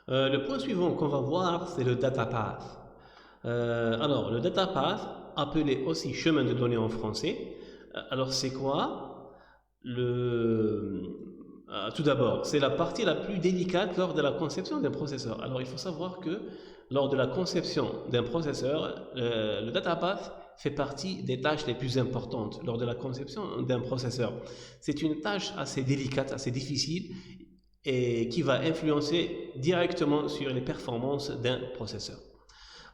Le point suivant qu'on va voir, c'est le data path. Alors, le data path, appelé aussi chemin de données en français, alors c'est quoi? Tout d'abord, c'est la partie la plus délicate lors de la conception d'un processeur. Alors, il faut savoir que lors de la conception d'un processeur, le data path fait partie des tâches les plus importantes lors de la conception d'un processeur. C'est une tâche assez délicate, assez difficile et qui va influencer directement sur les performances d'un processeur.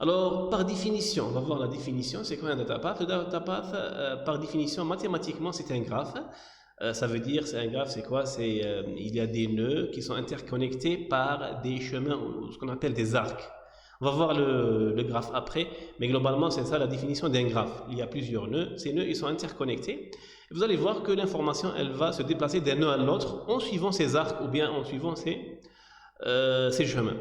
Alors, par définition, on va voir la définition, c'est quoi un data path? Le data path, par définition, mathématiquement, c'est un graphe. Ça veut dire, c'est un graphe, c'est quoi? Il y a des nœuds qui sont interconnectés par des chemins, ce qu'on appelle des arcs. On va voir le graphe après, mais globalement, c'est ça la définition d'un graphe. Il y a plusieurs nœuds, ces nœuds, ils sont interconnectés. Vous allez voir que l'information, elle va se déplacer d'un nœud à l'autre en suivant ces arcs ou bien en suivant ces chemins.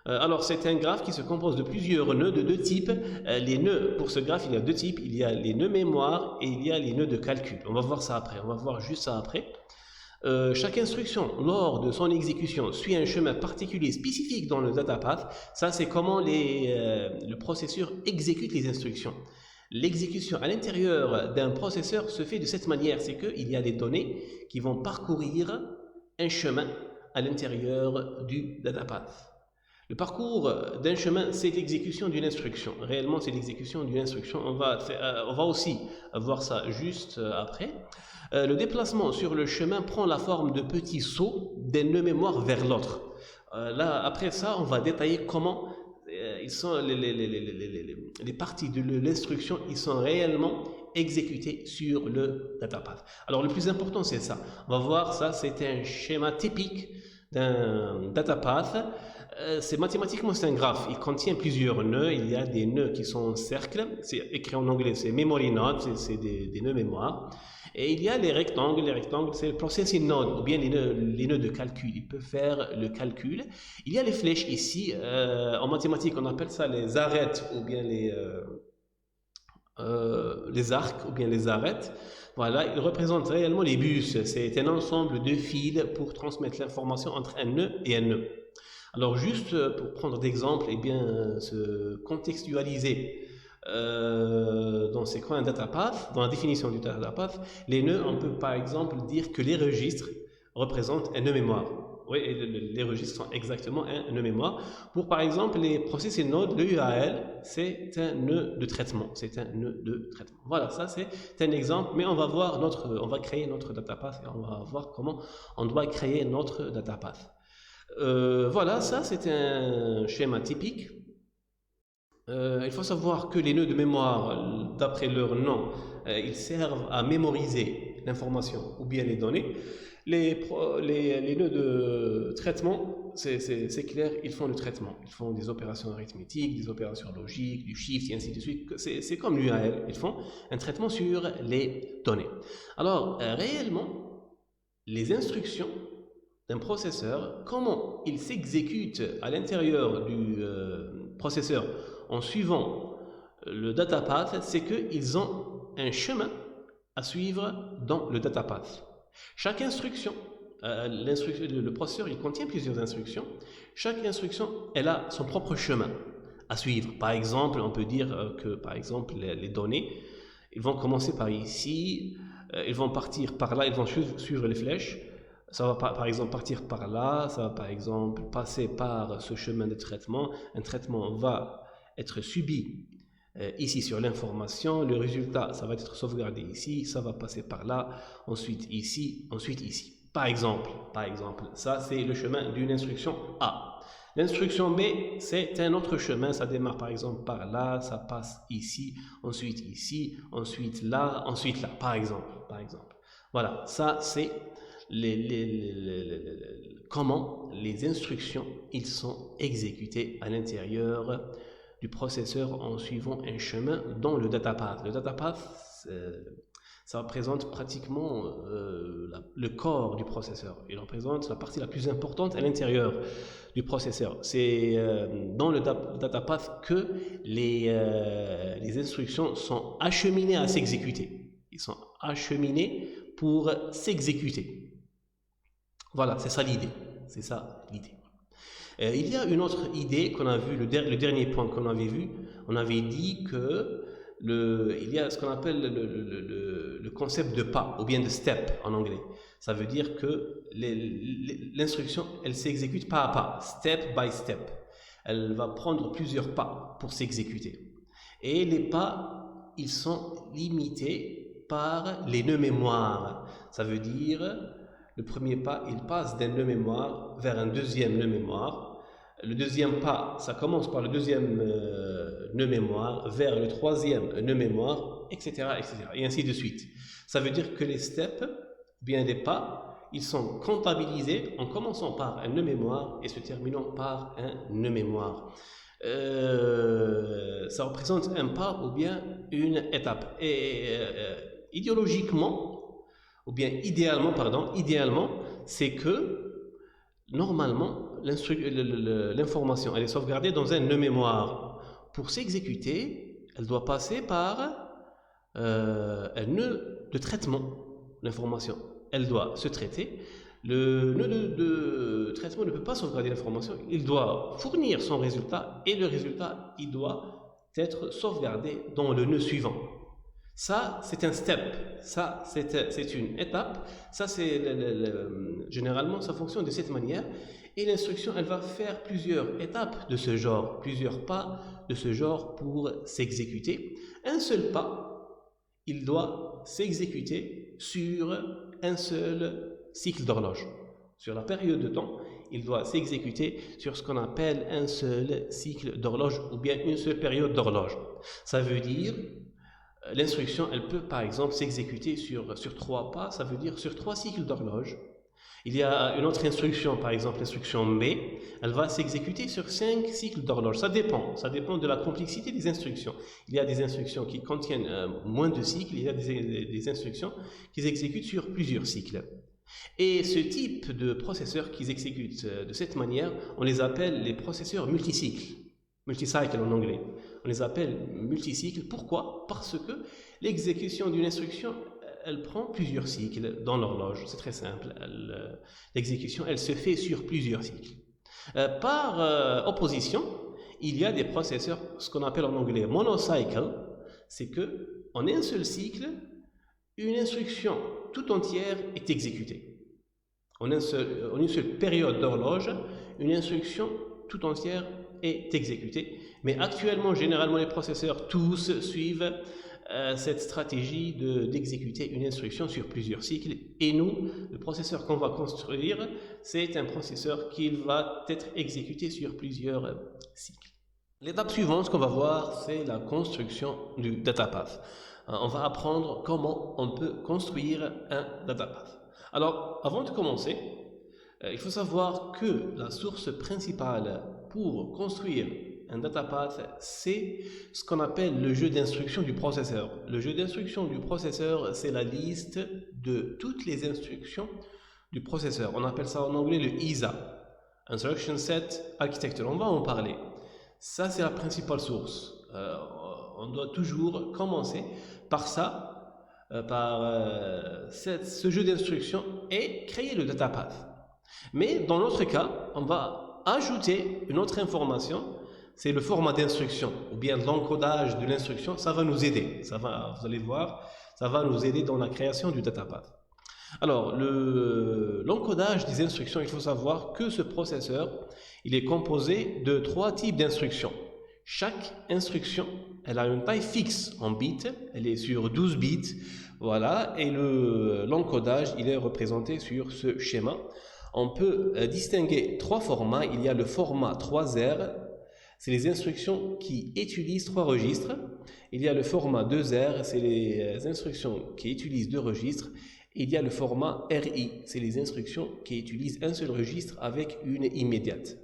Alors, c'est un graphe qui se compose de plusieurs nœuds de deux types. Les nœuds, pour ce graphe, il y a deux types. Il y a les nœuds mémoire et il y a les nœuds de calcul. On va voir ça après. On va voir juste ça après. Chaque instruction, lors de son exécution, suit un chemin particulier spécifique dans le data path. Ça, c'est comment le processeur exécute les instructions. L'exécution à l'intérieur d'un processeur se fait de cette manière. C'est qu'il y a des données qui vont parcourir un chemin à l'intérieur du data path. Le parcours d'un chemin, c'est l'exécution d'une instruction. Réellement, c'est l'exécution d'une instruction. On va aussi voir ça juste après. Le déplacement sur le chemin prend la forme de petits sauts d'un nœud mémoire vers l'autre. Là, après ça, on va détailler comment ils sont les parties de l'instruction, ils sont réellement exécutées sur le data path. Alors, le plus important, c'est ça. On va voir ça, c'est un schéma typique d'un data path. C'est mathématiquement, c'est un graphe. Il contient plusieurs nœuds. Il y a des nœuds qui sont en cercle. C'est écrit en anglais, c'est memory node, c'est des nœuds mémoire. Et il y a les rectangles. Les rectangles, c'est le processing node, ou bien les nœuds de calcul. Ils peuvent faire le calcul. Il y a les flèches ici. En mathématiques, on appelle ça les arêtes, ou bien les arcs, ou bien les arêtes. Voilà, ils représentent réellement les bus. C'est un ensemble de fils pour transmettre l'information entre un nœud et un nœud. Alors juste pour prendre d'exemple, et bien se contextualiser dans c'est quoi un data path, dans la définition du data path, les nœuds, on peut par exemple dire que les registres représentent un nœud mémoire. Oui, et les registres sont exactement un nœud mémoire. Pour par exemple les processing nodes, le URL, c'est un nœud de traitement. C'est un nœud de traitement. Voilà, ça c'est un exemple, mais on va créer notre data path et on va voir comment on doit créer notre data path. Voilà, ça c'est un schéma typique. Il faut savoir que les nœuds de mémoire, d'après leur nom, ils servent à mémoriser l'information ou bien les données. Les nœuds de traitement, c'est clair, ils font le traitement. Ils font des opérations arithmétiques, des opérations logiques, du shift et ainsi de suite. C'est comme l'URL, ils font un traitement sur les données. Alors, réellement, les instructions d'un processeur, comment il s'exécute à l'intérieur du processeur en suivant le data path, c'est qu'ils ont un chemin à suivre dans le data path. Chaque instruction, le processeur, il contient plusieurs instructions. Chaque instruction, elle a son propre chemin à suivre. Par exemple, on peut dire que par exemple, les données, ils vont commencer par ici, ils vont partir par là, ils vont suivre les flèches. Ça va par exemple partir par là, ça va par exemple passer par ce chemin de traitement. Un traitement va être subi ici sur l'information, le résultat, ça va être sauvegardé ici, ça va passer par là, ensuite ici, ensuite ici. Par exemple, ça c'est le chemin d'une instruction A. L'instruction B, c'est un autre chemin, ça démarre par exemple par là, ça passe ici, ensuite là, par exemple. Voilà, ça c'est comment les instructions ils sont exécutées à l'intérieur du processeur en suivant un chemin dans le data path. Le data path, ça représente pratiquement le corps du processeur. Il représente la partie la plus importante à l'intérieur du processeur. C'est dans le data path que les instructions sont acheminées à s'exécuter. Ils sont acheminés pour s'exécuter. Voilà, c'est ça l'idée. Il y a une autre idée qu'on a vue, le dernier point qu'on avait vu, on avait dit que il y a ce qu'on appelle le concept de pas, ou bien de step en anglais. Ça veut dire que l'instruction, elle s'exécute pas à pas, step by step. Elle va prendre plusieurs pas pour s'exécuter. Et les pas, ils sont limités par les nœuds mémoire. Ça veut dire, le premier pas, il passe d'un nœud mémoire vers un deuxième nœud mémoire. Le deuxième pas, ça commence par le deuxième nœud mémoire vers le troisième nœud mémoire, etc., etc., et ainsi de suite. Ça veut dire que les steps, bien des pas, ils sont comptabilisés en commençant par un nœud mémoire et se terminant par un nœud mémoire. Ça représente un pas ou bien une étape. Et idéologiquement, ou bien idéalement, c'est que normalement, l'information, elle est sauvegardée dans un nœud mémoire. Pour s'exécuter, elle doit passer par un nœud de traitement. L'information, elle doit se traiter. Le nœud de traitement ne peut pas sauvegarder l'information. Il doit fournir son résultat et le résultat, il doit être sauvegardé dans le nœud suivant. Ça, c'est un step. Ça, c'est une étape. Ça, généralement, ça fonctionne de cette manière. Et l'instruction, elle va faire plusieurs étapes de ce genre, plusieurs pas de ce genre pour s'exécuter. Un seul pas, il doit s'exécuter sur un seul cycle d'horloge. Sur la période de temps, il doit s'exécuter sur ce qu'on appelle un seul cycle d'horloge ou bien une seule période d'horloge. Ça veut dire, l'instruction, elle peut par exemple s'exécuter sur 3 pas, ça veut dire sur 3 cycles d'horloge. Il y a une autre instruction, par exemple l'instruction B, elle va s'exécuter sur 5 cycles d'horloge. Ça dépend de la complexité des instructions. Il y a des instructions qui contiennent moins de cycles, il y a des instructions qui s'exécutent sur plusieurs cycles. Et ce type de processeurs qui s'exécutent de cette manière, on les appelle les processeurs multicycles. Multicycle en anglais. On les appelle multicycles. Pourquoi? Parce que l'exécution d'une instruction, elle prend plusieurs cycles dans l'horloge. C'est très simple. L'exécution, elle se fait sur plusieurs cycles. Par opposition, il y a des processeurs, ce qu'on appelle en anglais monocycle. C'est que en un seul cycle, une instruction tout entière est exécutée. En une seule période d'horloge, une instruction tout entière est exécutée. Mais actuellement, généralement, les processeurs tous suivent cette stratégie d'exécuter une instruction sur plusieurs cycles. Et nous, le processeur qu'on va construire, c'est un processeur qui va être exécuté sur plusieurs cycles. L'étape suivante qu'on va voir, c'est la construction du datapath. On va apprendre comment on peut construire un datapath. Alors, avant de commencer, il faut savoir que la source principale pour construire un datapath, c'est ce qu'on appelle le jeu d'instructions du processeur. Le jeu d'instructions du processeur, c'est la liste de toutes les instructions du processeur. On appelle ça en anglais le ISA, Instruction Set Architecture. On va en parler. Ça, c'est la principale source. On doit toujours commencer par ça, ce jeu d'instructions et créer le datapath. Mais dans notre cas, on va ajouter une autre information, c'est le format d'instruction ou bien l'encodage de l'instruction. Ça va nous aider, vous allez voir, ça va nous aider dans la création du datapath. Alors, l'encodage des instructions, il faut savoir que ce processeur, il est composé de 3 types d'instructions. Chaque instruction, elle a une taille fixe en bits, elle est sur 12 bits, voilà, et l'encodage, il est représenté sur ce schéma. On peut distinguer 3 formats. Il y a le format 3R, c'est les instructions qui utilisent 3 registres. Il y a le format 2R, c'est les instructions qui utilisent 2 registres. Il y a le format RI, c'est les instructions qui utilisent un seul registre avec une immédiate.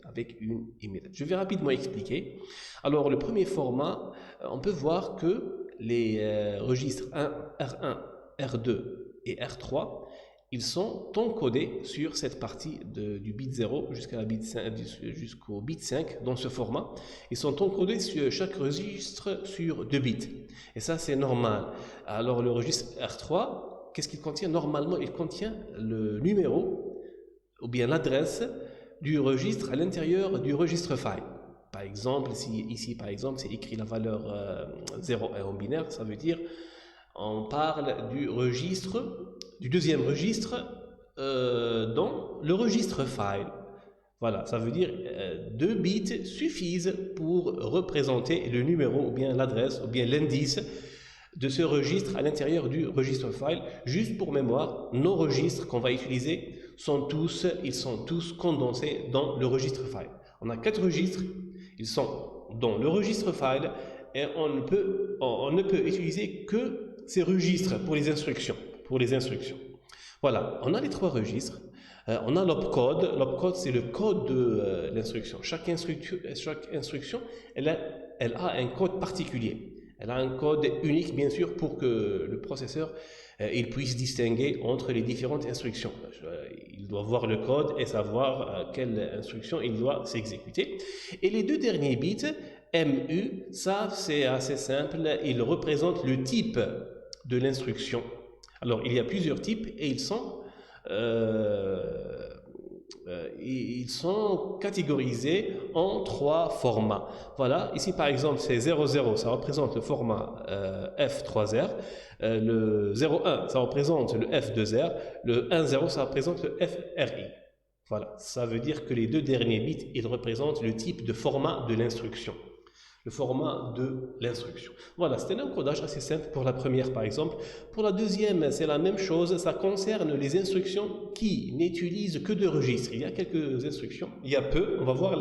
Je vais rapidement expliquer. Alors, le premier format, on peut voir que les registres 1, R1, R2 et R3, ils sont encodés sur cette partie du bit 0 jusqu'au bit 5 dans ce format. Ils sont encodés sur chaque registre sur 2 bits. Et ça, c'est normal. Alors, le registre R3, qu'est-ce qu'il contient? Normalement, il contient le numéro ou bien l'adresse du registre à l'intérieur du registre file. Par exemple, si ici par exemple c'est écrit la valeur 0 et en binaire, ça veut dire on parle du registre, du deuxième registre dans le registre file. Voilà, ça veut dire 2 bits suffisent pour représenter le numéro ou bien l'adresse ou bien l'indice de ce registre à l'intérieur du registre file. Juste pour mémoire, nos registres qu'on va utiliser ils sont tous condensés dans le registre file. On a 4 registres, ils sont dans le registre file et on ne peut utiliser que ces registres pour les instructions. Voilà, on a les 3 registres. On a l'opcode. L'opcode, c'est le code de l'instruction. Chaque instruction, elle a un code particulier. Elle a un code unique, bien sûr, pour que le processeur il puisse distinguer entre les différentes instructions. Il doit voir le code et savoir quelle instruction il doit s'exécuter. Et les 2 derniers bits, MU, ça c'est assez simple. Ils représentent le type de l'instruction. Alors, il y a plusieurs types et ils sont catégorisés en 3 formats. Voilà, ici par exemple c'est 00, ça représente le format F3R, le 01 ça représente le F2R, le 10 ça représente le FRI. Voilà, ça veut dire que les 2 derniers bits, ils représentent le type de format de l'instruction. Le format de l'instruction. Voilà, c'est un encodage assez simple pour la première par exemple. Pour la deuxième, c'est la même chose, ça concerne les instructions qui n'utilisent que 2 registres. Il y a quelques instructions, il y a peu, on va voir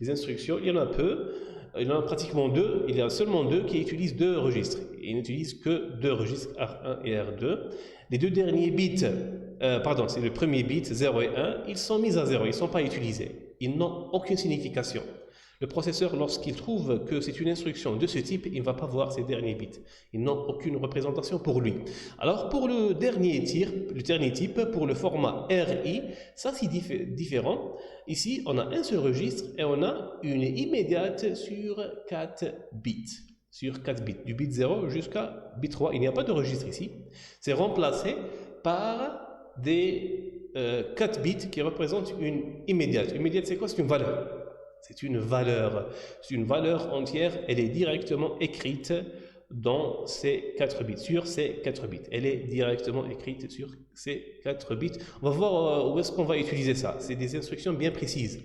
les instructions, il y en a peu, il y en a pratiquement 2, il y a seulement 2 qui utilisent 2 registres. Ils n'utilisent que 2 registres, R1 et R2. Les 2 derniers bits, c'est le premier bit, 0 et 1, ils sont mis à 0, ils ne sont pas utilisés. Ils n'ont aucune signification. Le processeur, lorsqu'il trouve que c'est une instruction de ce type, il ne va pas voir ces derniers bits. Ils n'ont aucune représentation pour lui. Alors, pour le dernier type, pour le format RI, ça c'est différent. Ici, on a un seul registre et on a une immédiate sur 4 bits. Du bit 0 jusqu'à bit 3. Il n'y a pas de registre ici. C'est remplacé par des 4 bits qui représentent une immédiate. Immédiate, c'est quoi? C'est une valeur. C'est une valeur entière, elle est directement écrite dans ces 4 bits, sur ces 4 bits. Elle est directement écrite sur ces 4 bits. On va voir où est-ce qu'on va utiliser ça. C'est des instructions bien précises.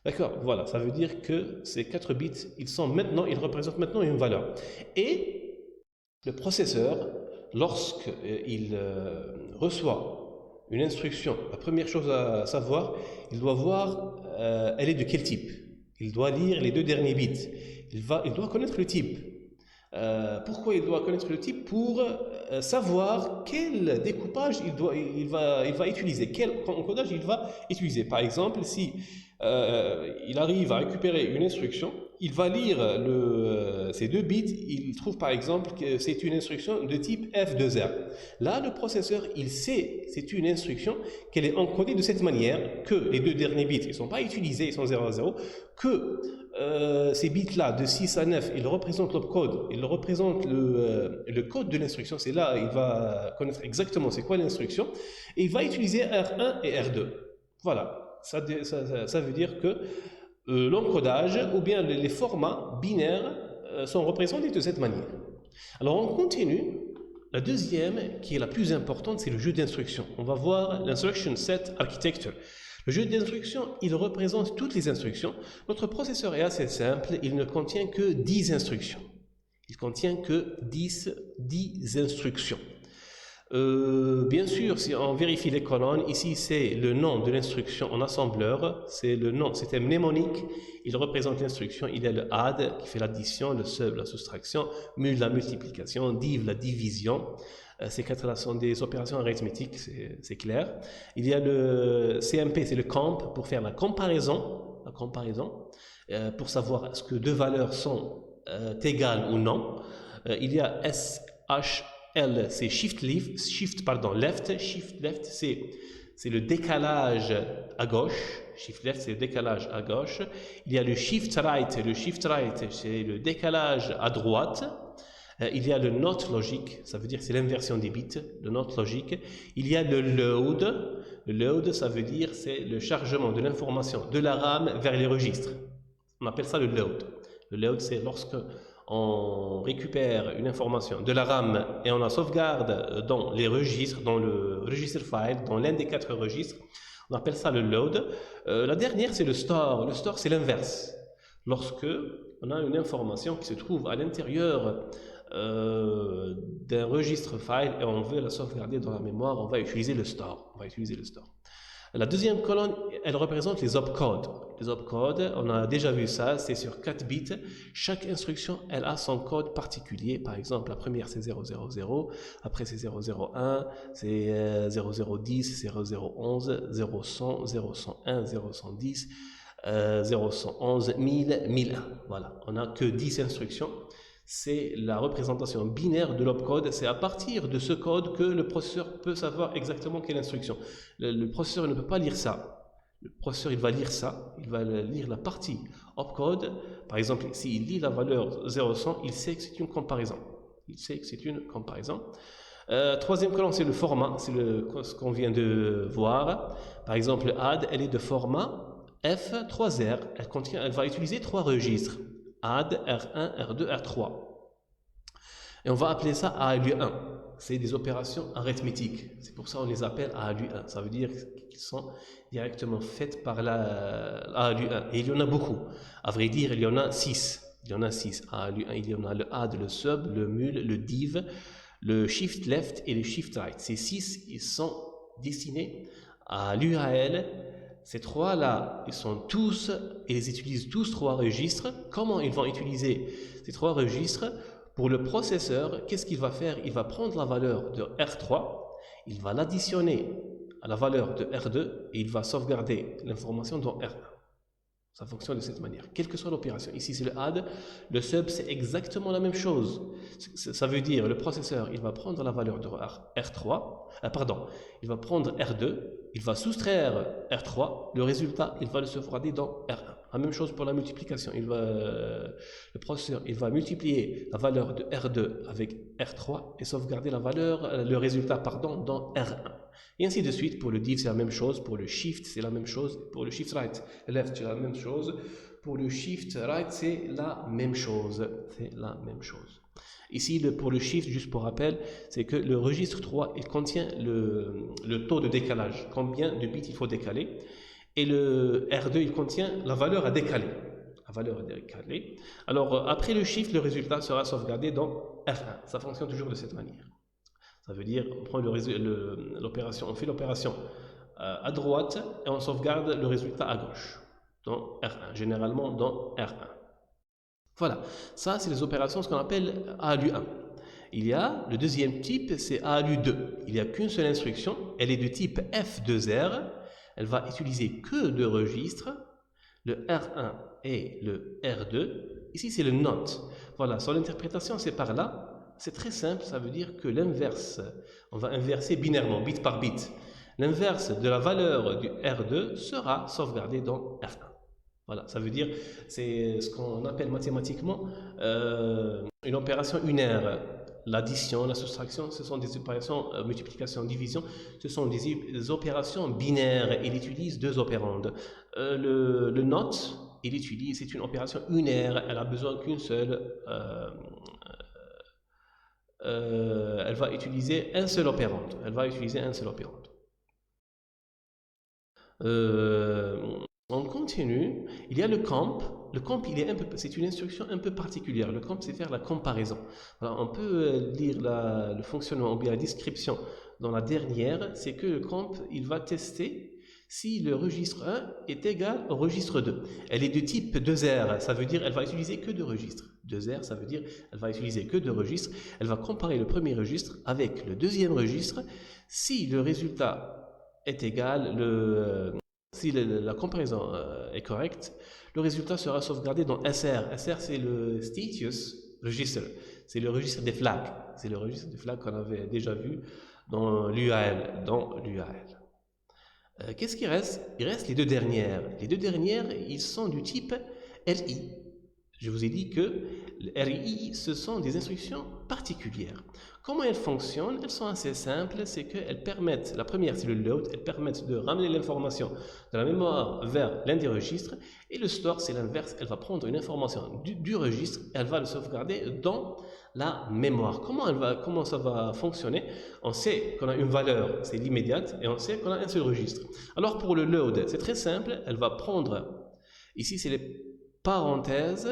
D'accord, voilà, ça veut dire que ces 4 bits, ils représentent maintenant une valeur. Et le processeur, lorsqu'il reçoit une instruction, la première chose à savoir, il doit voir elle est de quel type. Il doit lire les 2 derniers bits. Il doit connaître le type. Pourquoi il doit connaître le type? Pour savoir quel découpage il va utiliser, quel encodage il va utiliser. Par exemple, si il arrive à récupérer une instruction, il va lire ces 2 bits, il trouve par exemple que c'est une instruction de type F2R. Là, le processeur, il sait, c'est une instruction qu'elle est encodée de cette manière, que les 2 derniers bits, ils ne sont pas utilisés, ils sont 0 à 0, que ces bits-là, de 6 à 9, ils représentent l'opcode, ils représentent le code de l'instruction, c'est là, il va connaître exactement c'est quoi l'instruction, et il va utiliser R1 et R2. Voilà. Ça veut dire que l'encodage ou bien les formats binaires sont représentés de cette manière. Alors on continue. La deuxième, qui est la plus importante, c'est le jeu d'instructions. On va voir l'instruction set architecture. Le jeu d'instructions, il représente toutes les instructions. Notre processeur est assez simple, il ne contient que 10 instructions. Il contient que 10 instructions. Bien sûr, si on vérifie les colonnes, ici c'est le nom de l'instruction en assembleur, c'est le nom, c'est un mnémonique, il représente l'instruction, il y a le add qui fait l'addition, le sub la soustraction, mul la multiplication, div la division, ces 4-là sont des opérations arithmétiques, c'est clair. Il y a le CMP, c'est le comp pour faire la comparaison, pour savoir est-ce que 2 valeurs sont égales ou non. Il y a SH L, c'est shift left, c'est le décalage à gauche. Shift left, c'est le décalage à gauche. Il y a le shift right, c'est le décalage à droite. Il y a le not logique, ça veut dire que c'est l'inversion des bits, le not logique. Il y a le load, Le load, ça veut dire c'est le chargement de l'information de la RAM vers les registres. On appelle ça le load. Le load, c'est lorsque on récupère une information de la RAM et on la sauvegarde dans les registres, dans le register file, dans l'un des 4 registres. On appelle ça le load. La dernière, c'est le store. Le store, c'est l'inverse. Lorsque on a une information qui se trouve à l'intérieur d'un registre file et on veut la sauvegarder dans la mémoire, on va utiliser le store. La deuxième colonne, elle représente les opcodes. Les opcodes, on a déjà vu ça, c'est sur 4 bits. Chaque instruction, elle a son code particulier. Par exemple, la première, c'est 000, après c'est 001, c'est 0010, 0011, 0100, 0101, 0110, 0111, 1000, 1001. Voilà, on n'a que 10 instructions. C'est la représentation binaire de l'opcode. C'est à partir de ce code que le processeur peut savoir exactement quelle instruction. Le processeur ne peut pas lire ça. Le processeur, il va lire ça. Il va lire la partie opcode. Par exemple, s'il lit la valeur 0100, il sait que c'est une comparaison. Troisième colonne, c'est le format. C'est ce qu'on vient de voir. Par exemple, add, elle est de format F3R. Elle va utiliser 3 registres. add, R1, R2, R3. Et on va appeler ça ALU1. C'est des opérations arithmétiques. C'est pour ça qu'on les appelle ALU1. Ça veut dire qu'ils sont directement faites par la ALU1. Et il y en a beaucoup. À vrai dire, il y en a 6. ALU1, il y en a le add, le sub, le mul, le div, le shift left et le shift right. Ces 6, ils sont destinés à l'URL. Ces 3-là, ils utilisent tous 3 registres. Comment ils vont utiliser ces 3 registres? Pour le processeur, qu'est-ce qu'il va faire? Il va prendre la valeur de R3, il va l'additionner à la valeur de R2 et il va sauvegarder l'information dans R1. Ça fonctionne de cette manière, quelle que soit l'opération. Ici, c'est le add. Le sub, c'est exactement la même chose. Ça veut dire, le processeur, il va prendre la valeur de il va prendre R2, il va soustraire R3, le résultat, il va le sauvegarder dans R1. La même chose pour la multiplication. Le processeur, il va multiplier la valeur de R2 avec R3 et sauvegarder le résultat, dans R1. Et ainsi de suite. Pour le div, c'est la même chose. Pour le shift, c'est la même chose. Pour le shift right, left, c'est la même chose. Pour le shift right, c'est la même chose. Ici, pour le shift, juste pour rappel, c'est que le registre 3, il contient le taux de décalage. Combien de bits il faut décaler. Et le R2, il contient la valeur à décaler. Alors, après le shift, le résultat sera sauvegardé dans R1. Ça fonctionne toujours de cette manière. Ça veut dire, on prend l'opération, on fait l'opération à droite et on sauvegarde le résultat à gauche, dans R1, généralement dans R1. Voilà, ça c'est les opérations, ce qu'on appelle ALU1. Il y a le deuxième type, c'est ALU2. Il n'y a qu'une seule instruction, elle est de type F2R. Elle va utiliser que 2 registres, le R1 et le R2. Ici, c'est le NOT. Voilà, son interprétation, c'est par là. C'est très simple, ça veut dire que l'inverse, on va inverser binairement, bit par bit. L'inverse de la valeur du R2 sera sauvegardé dans R1. Voilà, ça veut dire, c'est ce qu'on appelle mathématiquement une opération unaire. L'addition, la soustraction, ce sont des opérations, multiplication, division, ce sont des opérations binaires. Il utilise 2 opérandes. Le NOT, c'est une opération unaire, elle a besoin qu'une seule. Elle va utiliser un seul opérande. On continue. Il y a le comp. Le comp, c'est une instruction un peu particulière. Le comp, c'est faire la comparaison. Alors, on peut lire le fonctionnement ou bien la description dans la dernière. C'est que le comp, il va tester si le registre 1 est égal au registre 2. Elle est de type 2R. Ça veut dire elle va utiliser que 2 registres. 2R, ça veut dire elle va utiliser que 2 registres. Elle va comparer le premier registre avec le deuxième registre. Si le résultat est égal, si la comparaison est correcte, le résultat sera sauvegardé dans SR. SR, c'est le Status Register. C'est le registre des flags. C'est le registre des flags qu'on avait déjà vu dans l'UAL. Qu'est-ce qui reste? Il reste les 2 dernières. Les 2 dernières, ils sont du type RI. Je vous ai dit que le RI, ce sont des instructions particulières. Comment elles fonctionnent? Elles sont assez simples, c'est qu'elles permettent, la première c'est le load, elles permettent de ramener l'information de la mémoire vers l'un des registres, et le store c'est l'inverse, elle va prendre une information du registre, elle va le sauvegarder dans la mémoire. Comment ça va fonctionner? On sait qu'on a une valeur, c'est l'immédiate, et on sait qu'on a un seul registre. Alors pour le load, c'est très simple, elle va prendre, ici c'est les parenthèses,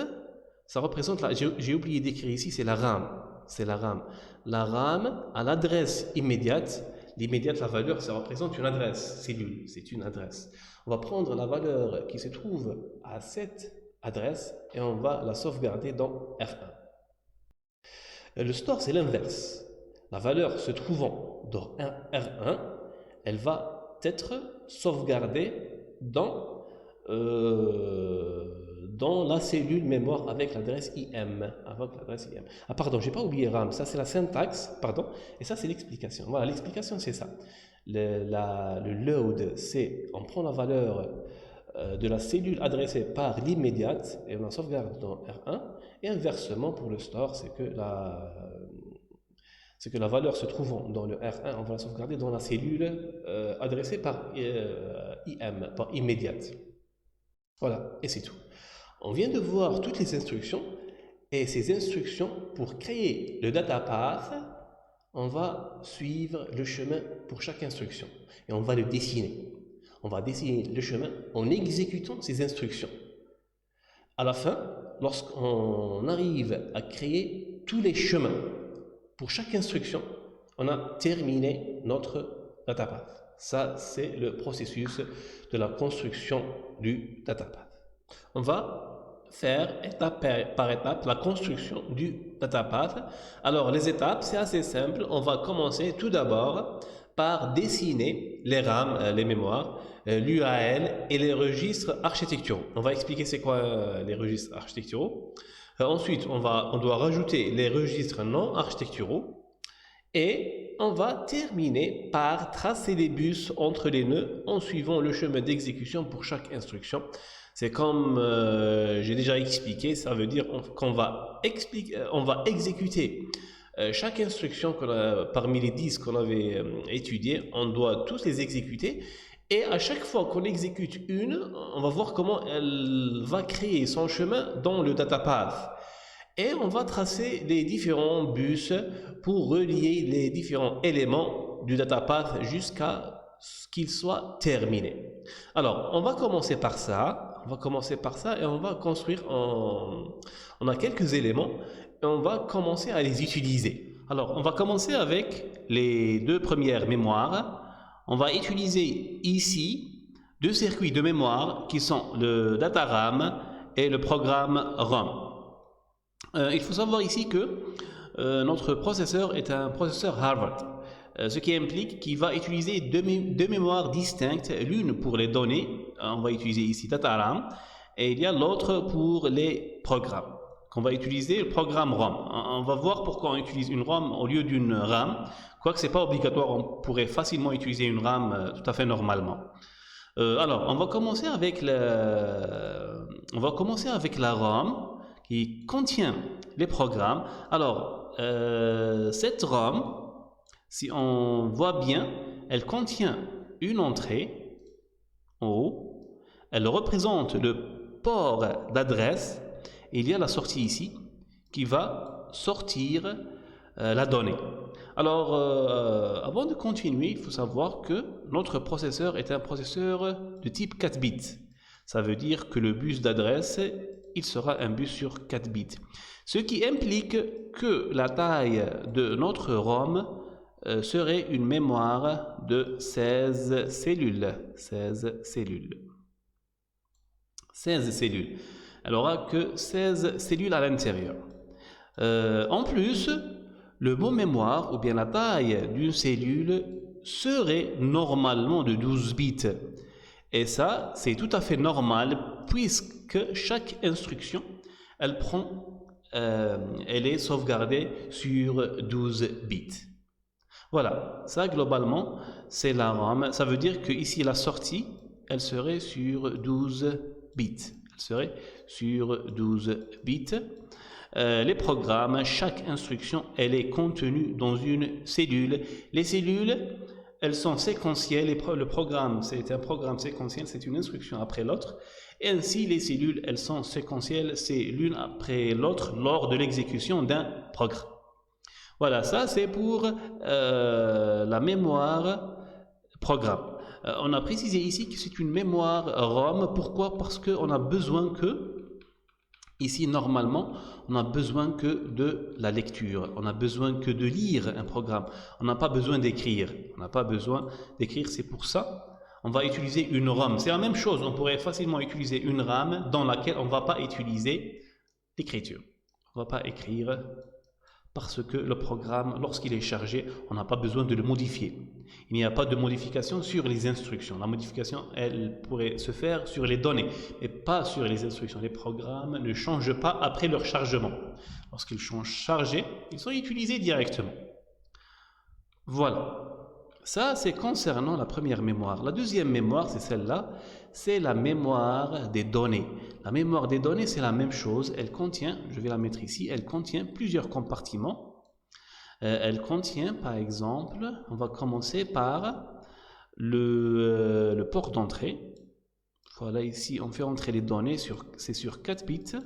ça représente, j'ai oublié d'écrire ici, c'est la RAM. C'est la RAM. La RAM à l'adresse immédiate. L'immédiate, la valeur, ça représente une adresse cellule. C'est une adresse. On va prendre la valeur qui se trouve à cette adresse et on va la sauvegarder dans R1. Le store, c'est l'inverse. La valeur se trouvant dans R1, elle va être sauvegardée dans la cellule mémoire avec l'adresse IM. Ah pardon, j'ai pas oublié RAM, ça c'est la syntaxe, pardon, et ça c'est l'explication. Voilà, l'explication c'est ça. Le load, c'est on prend la valeur de la cellule adressée par l'immédiate et on la sauvegarde dans R1, et inversement pour le store, c'est que la valeur se trouvant dans le R1, on va la sauvegarder dans la cellule adressée par IM, par immédiate. Voilà, et c'est tout. On vient de voir toutes les instructions, et ces instructions, pour créer le data path, on va suivre le chemin pour chaque instruction, et on va le dessiner. On va dessiner le chemin en exécutant ces instructions. À la fin, lorsqu'on arrive à créer tous les chemins pour chaque instruction, on a terminé notre data path. Ça, c'est le processus de la construction du data path. On va faire étape par étape la construction du data path. Alors, les étapes, c'est assez simple. On va commencer tout d'abord par dessiner les RAM, les mémoires, l'UAL et les registres architecturaux. On va expliquer c'est quoi les registres architecturaux. Ensuite, on doit rajouter les registres non architecturaux. Et on va terminer par tracer les bus entre les nœuds en suivant le chemin d'exécution pour chaque instruction. C'est comme j'ai déjà expliqué, ça veut dire qu'on va exécuter chaque instruction parmi les 10 qu'on avait étudiées, on doit tous les exécuter. Et à chaque fois qu'on exécute une, on va voir comment elle va créer son chemin dans le data path. Et on va tracer les différents bus pour relier les différents éléments du data path jusqu'à ce qu'il soit terminé. Alors, on va commencer par ça. Et on va construire on a quelques éléments et on va commencer à les utiliser. Alors, on va commencer avec les deux premières mémoires. On va utiliser ici deux circuits de mémoire qui sont le data RAM et le programme ROM. Il faut savoir ici que notre processeur est un processeur Harvard, ce qui implique qu'il va utiliser deux mémoires distinctes, l'une pour les données, on va utiliser ici data RAM, et il y a l'autre pour les programmes. On va utiliser le programme ROM. On va voir pourquoi on utilise une ROM au lieu d'une RAM, quoique ce n'est pas obligatoire, on pourrait facilement utiliser une RAM tout à fait normalement. Alors, on va commencer avec la ROM, qui contient les programmes. Alors, cette ROM, si on voit bien, elle contient une entrée en haut. Elle représente le port d'adresse. Il y a la sortie ici qui va sortir la donnée. Alors, avant de continuer, il faut savoir que notre processeur est un processeur de type 4 bits. Ça veut dire que le bus d'adresse, il sera un bus sur 4 bits. Ce qui implique que la taille de notre ROM serait une mémoire de 16 cellules. 16 cellules. 16 cellules. Elle n'aura que 16 cellules à l'intérieur. En plus, le mot mémoire ou bien la taille d'une cellule serait normalement de 12 bits. Et ça, c'est tout à fait normal puisque chaque instruction, elle est sauvegardée sur 12 bits. Voilà, ça globalement, c'est la RAM. Ça veut dire que ici la sortie, elle serait sur 12 bits. Elle serait sur 12 bits. les programmes, chaque instruction, elle est contenue dans une cellule. Les cellules, elles sont séquentielles. Le programme, c'est un programme séquentiel, c'est une instruction après l'autre. Et ainsi, les cellules, elles sont séquentielles, c'est l'une après l'autre lors de l'exécution d'un programme. Voilà, ça c'est pour la mémoire programme. On a précisé ici que c'est une mémoire ROM. Pourquoi? Parce qu'on a besoin que, ici normalement, on a besoin que de la lecture. On a besoin que de lire un programme. On n'a pas besoin d'écrire. On n'a pas besoin d'écrire, c'est pour ça. On va utiliser une ROM. C'est la même chose, on pourrait facilement utiliser une RAM dans laquelle on ne va pas utiliser l'écriture. On ne va pas écrire parce que le programme, lorsqu'il est chargé, on n'a pas besoin de le modifier. Il n'y a pas de modification sur les instructions. La modification, elle pourrait se faire sur les données, mais pas sur les instructions. Les programmes ne changent pas après leur chargement. Lorsqu'ils sont chargés, ils sont utilisés directement. Voilà. Ça, c'est concernant la première mémoire. La deuxième mémoire, c'est celle-là, c'est la mémoire des données. La mémoire des données, c'est la même chose. Elle contient, je vais la mettre ici, elle contient plusieurs compartiments. Elle contient, par exemple, on va commencer par le port d'entrée. Voilà, ici, on fait entrer les données, c'est sur 4 bits.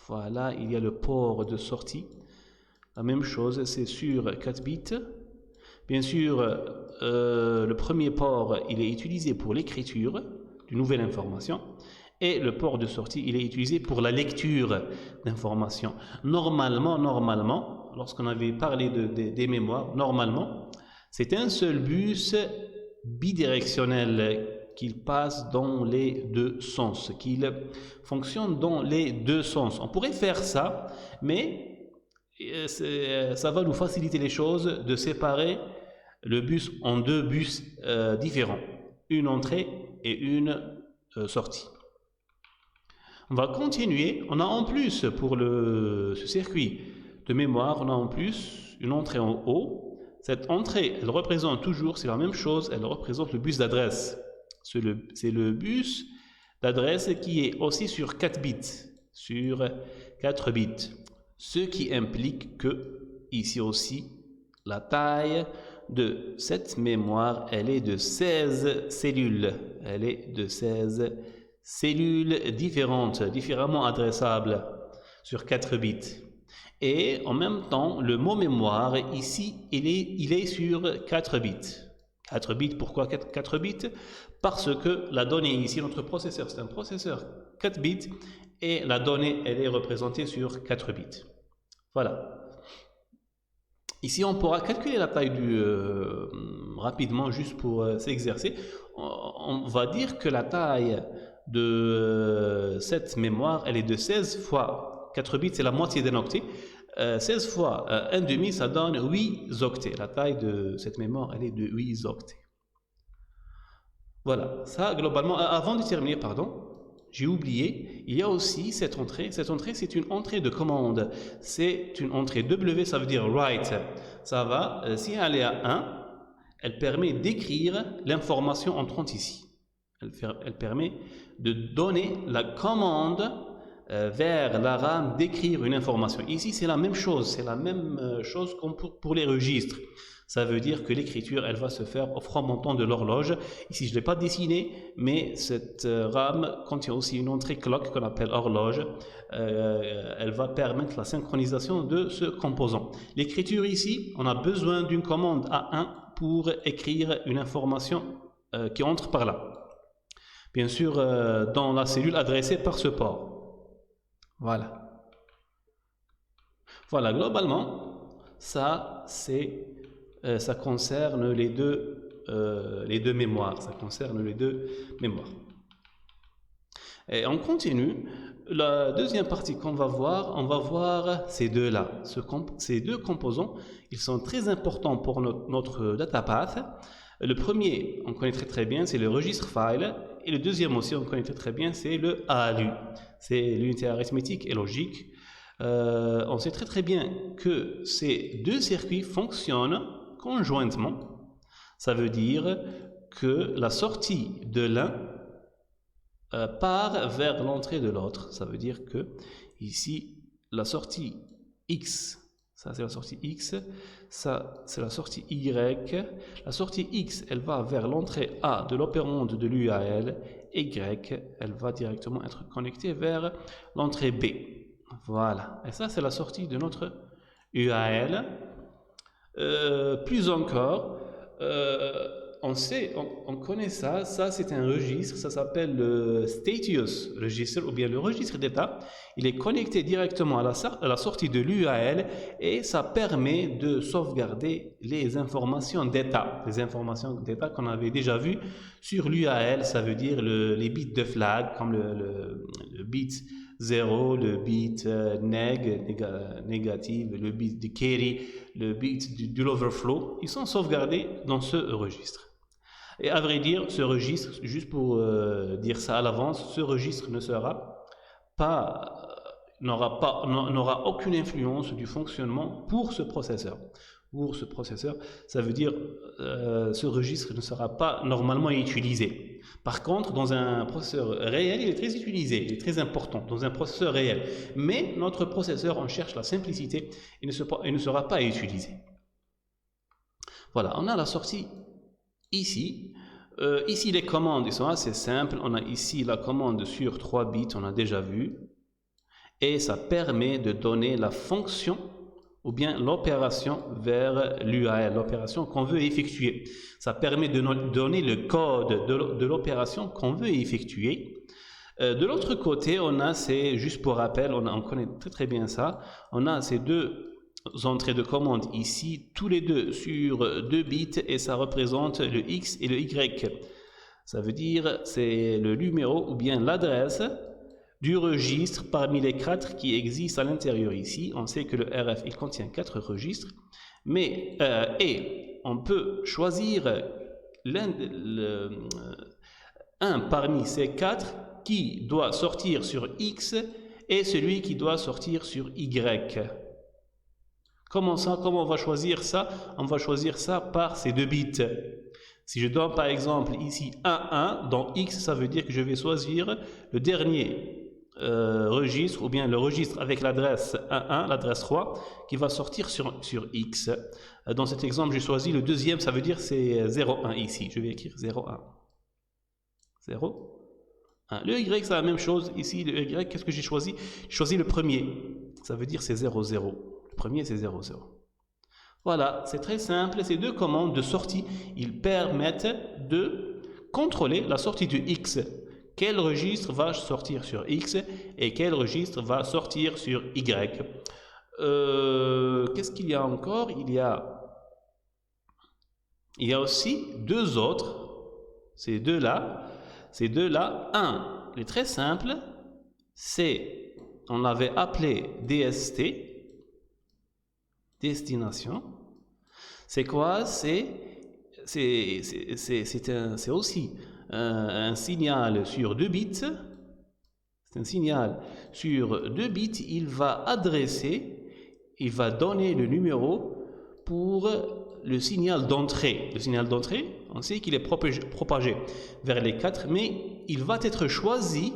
Voilà, il y a le port de sortie. La même chose, c'est sur 4 bits. Bien sûr, le premier port, il est utilisé pour l'écriture d'une nouvelle information. Et le port de sortie, il est utilisé pour la lecture d'informations. Normalement, lorsqu'on avait parlé des mémoires, normalement, c'est un seul bus bidirectionnel qu'il passe dans les deux sens, qu'il fonctionne dans les deux sens. On pourrait faire ça, mais ça va nous faciliter les choses de séparer le bus en deux bus différents, une entrée et une sortie. On va continuer. On a en plus pour ce circuit de mémoire, on a en plus une entrée en haut. Cette entrée, elle représente toujours, c'est la même chose, elle représente le bus d'adresse. C'est le bus d'adresse qui est aussi sur 4 bits, sur 4 bits. Ce qui implique que, ici aussi, la taille de cette mémoire, elle est de 16 cellules. Elle est de 16 cellules différemment adressables sur 4 bits. Et en même temps, le mot mémoire, ici, il est sur 4 bits. 4 bits, pourquoi 4 bits? Parce que la donnée ici, notre processeur, c'est un processeur 4 bits, et la donnée, elle est représentée sur 4 bits. Voilà. Ici, on pourra calculer la taille rapidement, juste pour s'exercer. On va dire que la taille de cette mémoire, elle est de 16 fois 4 bits, c'est la moitié d'un octet. 16 fois 1,5, ça donne 8 octets. La taille de cette mémoire, elle est de 8 octets. Voilà, ça globalement, avant de terminer, pardon, j'ai oublié, il y a aussi cette entrée. Cette entrée, c'est une entrée de commande. C'est une entrée W, ça veut dire write. Ça va, si elle est à 1, elle permet d'écrire l'information entrante ici. Elle permet de donner la commande vers la RAM d'écrire une information. Ici, c'est la même chose. C'est la même chose comme pour les registres. Ça veut dire que l'écriture, elle va se faire au fromentement de l'horloge. Ici, je ne l'ai pas dessiné, mais cette RAM contient aussi une entrée clock qu'on appelle horloge. Elle va permettre la synchronisation de ce composant. L'écriture ici, on a besoin d'une commande A1 pour écrire une information qui entre par là. Bien sûr, dans la cellule adressée par ce port. Voilà. Voilà, globalement, ça concerne les deux mémoires. Ça concerne les deux mémoires. Et on continue. La deuxième partie qu'on va voir, on va voir ces deux-là. Ces deux composants, ils sont très importants pour notre data path. Le premier, on connaît très bien, c'est le registre file. Et le deuxième aussi, on connaît très bien, c'est le ALU. C'est l'unité arithmétique et logique. On sait très bien que ces deux circuits fonctionnent conjointement. Ça veut dire que la sortie de l'un part vers l'entrée de l'autre. Ça veut dire que ici, la sortie X, ça c'est la sortie X, ça c'est la sortie Y. La sortie X, elle va vers l'entrée A de l'opérande de l'UAL. Y, elle va directement être connectée vers l'entrée B. Voilà. Et ça, c'est la sortie de notre UAL. Plus encore, on connaît ça. Ça, c'est un registre. Ça s'appelle le status register ou bien le registre d'état. Il est connecté directement à la sortie de l'UAL et ça permet de sauvegarder les informations d'état. Les informations d'état qu'on avait déjà vues sur l'UAL, ça veut dire les bits de flag, comme le bit 0, le bit négatif, le bit de carry, le bit de l'overflow. Ils sont sauvegardés dans ce registre. Et à vrai dire, ce registre, juste pour dire ça à l'avance, ce registre n'aura aucune influence du fonctionnement pour ce processeur. Pour ce processeur, ça veut dire ce registre ne sera pas normalement utilisé. Par contre, dans un processeur réel, il est très utilisé, il est très important dans un processeur réel. Mais notre processeur, on cherche la simplicité, il ne sera pas utilisé. Voilà, on a la sortie ici. Ici, les commandes, ils sont assez simples. On a ici la commande sur 3 bits, on a déjà vu. Et ça permet de donner la fonction ou bien l'opération vers l'UAL, l'opération qu'on veut effectuer. Ça permet de donner le code de l'opération qu'on veut effectuer. De l'autre côté, on a, c'est juste pour rappel, on connaît très bien ça, on a ces deux entrées de commande ici, tous les deux sur 2 bits et ça représente le X et le Y. Ça veut dire c'est le numéro ou bien l'adresse du registre parmi les 4 qui existent à l'intérieur ici. On sait que le RF il contient 4 registres, mais et on peut choisir un parmi ces 4 qui doit sortir sur X et celui qui doit sortir sur Y. Comment ça? Comment on va choisir ça? On va choisir ça par ces 2 bits. Si je donne par exemple ici 1, dans X, ça veut dire que je vais choisir le dernier registre ou bien le registre avec l'adresse 11, l'adresse 3 qui va sortir sur X. Dans cet exemple, j'ai choisi le deuxième, ça veut dire c'est 0,1 ici. Je vais écrire 0,1. 0,1. Le Y, c'est la même chose. Ici, le Y, qu'est-ce que j'ai choisi? J'ai choisi le premier. Ça veut dire c'est 0,0. Le premier, c'est 0,0. Voilà, c'est très simple. Ces deux commandes de sortie, ils permettent de contrôler la sortie du X. Quel registre va sortir sur X et quel registre va sortir sur Y. Qu'est-ce qu'il y a encore? Il y a aussi deux autres. Ces deux-là. Un, il est très simple. C'est, on l'avait appelé DST. Destination. C'est quoi? C'est aussi un signal sur 2 bits. C'est un signal sur 2 bits. Il va donner le numéro pour le signal d'entrée. Le signal d'entrée, on sait qu'il est propagé vers les 4, mais il va être choisi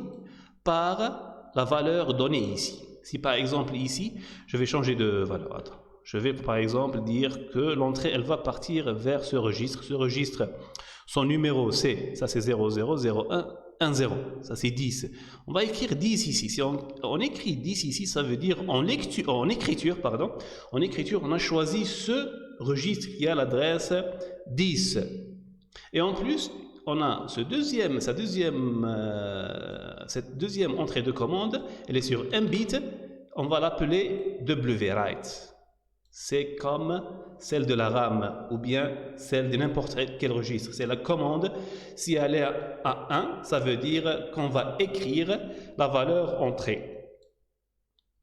par la valeur donnée ici. Si par exemple ici, je vais changer de valeur. Attends. Je vais par exemple dire que l'entrée, elle va partir vers ce registre. Ce registre, son numéro c'est, ça c'est 000110, ça c'est 10. On va écrire 10 ici. Si on écrit 10 ici, ça veut dire en écriture, on a choisi ce registre qui a l'adresse 10. Et en plus, on a cette deuxième entrée de commande, elle est sur un bit, on va l'appeler write. C'est comme celle de la RAM ou bien celle de n'importe quel registre. C'est la commande. Si elle est à 1, ça veut dire qu'on va écrire la valeur entrée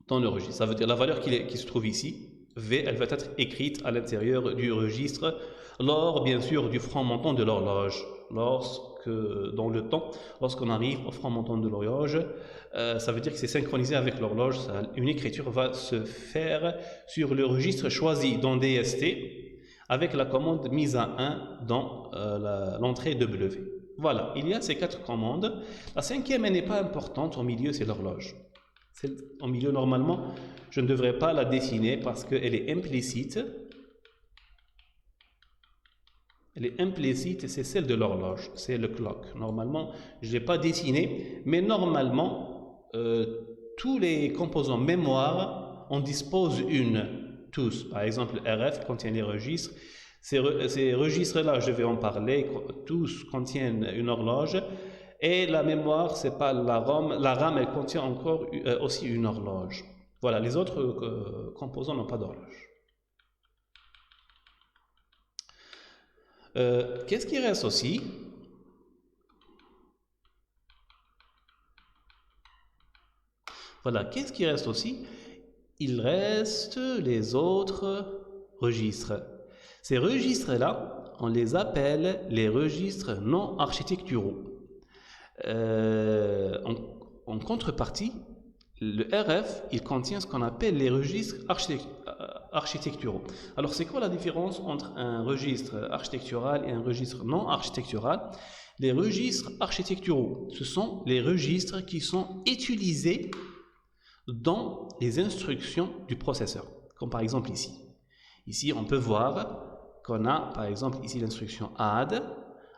dans le registre. Ça veut dire la valeur qui se trouve ici, V, elle va être écrite à l'intérieur du registre lors, bien sûr, du franc montant de l'horloge. Dans le temps, lorsqu'on arrive au franc montant de l'horloge, ça veut dire que c'est synchronisé avec l'horloge. Une écriture va se faire sur le registre choisi dans DST avec la commande mise à 1 dans l'entrée W. Voilà, il y a ces 4 commandes. La 5e, elle n'est pas importante. Au milieu, c'est l'horloge. Au milieu, normalement, je ne devrais pas la dessiner parce qu'elle est implicite. Elle est implicite et c'est celle de l'horloge, c'est le clock. Normalement, je ne l'ai pas dessiné, mais normalement, tous les composants mémoire, on dispose une, tous. Par exemple, RF contient les registres. Ces registres-là, je vais en parler, tous contiennent une horloge. Et la mémoire, c'est pas la RAM. La RAM, elle contient encore aussi une horloge. Voilà, les autres composants n'ont pas d'horloge. Qu'est-ce qui reste aussi? Voilà, qu'est-ce qui reste aussi? Il reste les autres registres. Ces registres-là, on les appelle les registres non architecturaux. En contrepartie, le RF, il contient ce qu'on appelle les registres architecturaux. Alors, c'est quoi la différence entre un registre architectural et un registre non architectural? Les registres architecturaux, ce sont les registres qui sont utilisés dans les instructions du processeur, comme par exemple ici. Ici, on peut voir qu'on a, par exemple, ici l'instruction add.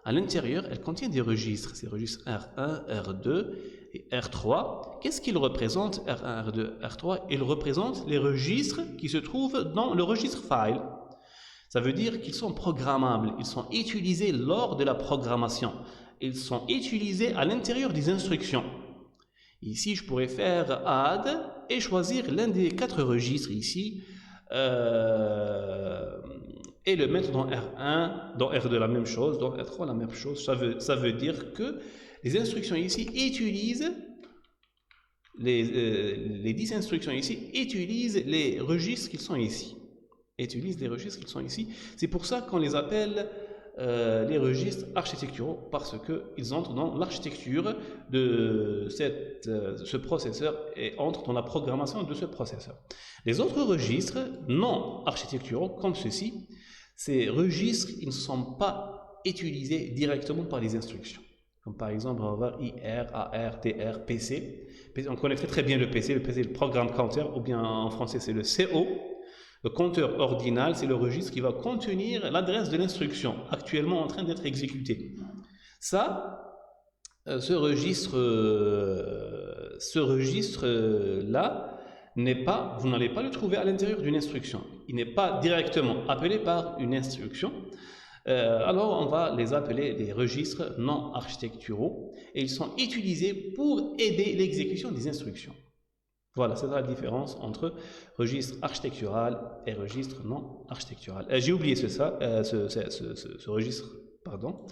À l'intérieur, elle contient des registres, ces registres R1, R2 et R3. Qu'est-ce qu'ils représentent, R1, R2, R3? Ils représentent les registres qui se trouvent dans le registre file. Ça veut dire qu'ils sont programmables, ils sont utilisés lors de la programmation. Ils sont utilisés à l'intérieur des instructions. Ici, je pourrais faire add et choisir l'un des 4 registres ici et le mettre dans R1, dans R2 la même chose, dans R3 la même chose. Ça veut dire que les instructions ici utilisent, les 10 instructions ici utilisent les registres qui sont ici. C'est pour ça qu'on les appelle les registres architecturaux, parce qu'ils entrent dans l'architecture de ce processeur et entrent dans la programmation de ce processeur. Les autres registres non architecturaux, comme ceci, ces registres, ils ne sont pas utilisés directement par les instructions. Comme par exemple, on va voir IR, AR, TR, PC. On connaît très bien le PC. Le PC, le programme counter, ou bien en français, c'est le CO. Le compteur ordinal, c'est le registre qui va contenir l'adresse de l'instruction actuellement en train d'être exécutée. Ce registre-là, vous n'allez pas le trouver à l'intérieur d'une instruction. Il n'est pas directement appelé par une instruction. Alors, on va les appeler des registres non architecturaux et ils sont utilisés pour aider l'exécution des instructions. Voilà, c'est la différence entre registre architectural et registre non architectural. J'ai oublié ce registre, pardon.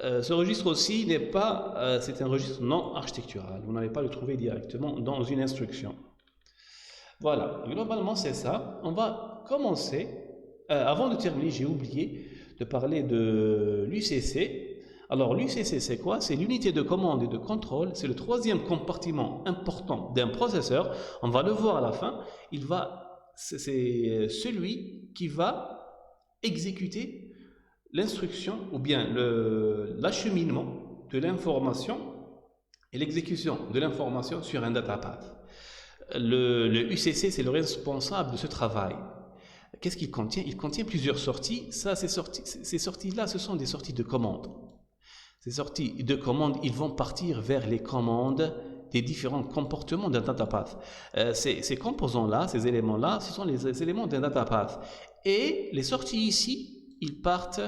Ce registre aussi n'est pas, c'est un registre non architectural. Vous n'allez pas le trouver directement dans une instruction. Voilà, globalement c'est ça. On va commencer. Avant de terminer, j'ai oublié de parler de l'UCC. Alors l'UCC c'est quoi? C'est l'unité de commande et de contrôle. C'est le 3e compartiment important d'un processeur. On va le voir à la fin. C'est celui qui va exécuter l'instruction ou bien l'acheminement de l'information et l'exécution de l'information sur un datapath. Le UCC, c'est le responsable de ce travail. Qu'est-ce qu'il contient? Il contient plusieurs sorties. Ces sorties-là, ce sont des sorties de commande. Ces sorties de commande, ils vont partir vers les commandes des différents comportements d'un datapath. Ces composants-là, ces éléments-là, ce sont les éléments d'un datapath. Et les sorties ici, ils partent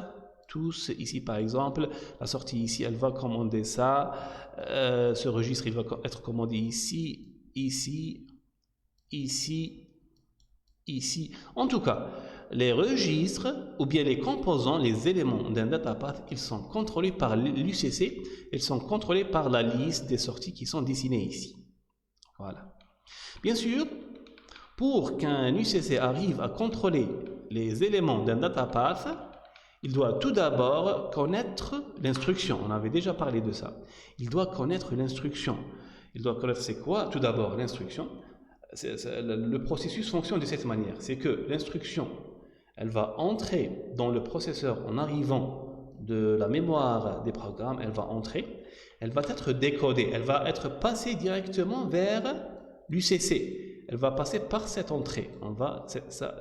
tous ici par exemple. La sortie ici, elle va commander ça. Ce registre, il va être commandé ici, ici, ici, ici. En tout cas, les registres ou bien les composants, les éléments d'un datapath, ils sont contrôlés par l'UCC, ils sont contrôlés par la liste des sorties qui sont dessinées ici. Voilà. Bien sûr, pour qu'un UCC arrive à contrôler les éléments d'un datapath, il doit tout d'abord connaître l'instruction. On avait déjà parlé de ça. Il doit connaître l'instruction. Il doit connaître c'est quoi? Tout d'abord l'instruction. Le processus fonctionne de cette manière. C'est que l'instruction, elle va entrer dans le processeur en arrivant de la mémoire des programmes, elle va entrer, elle va être décodée, elle va être passée directement vers l'UCC. Elle va passer par cette entrée. Ça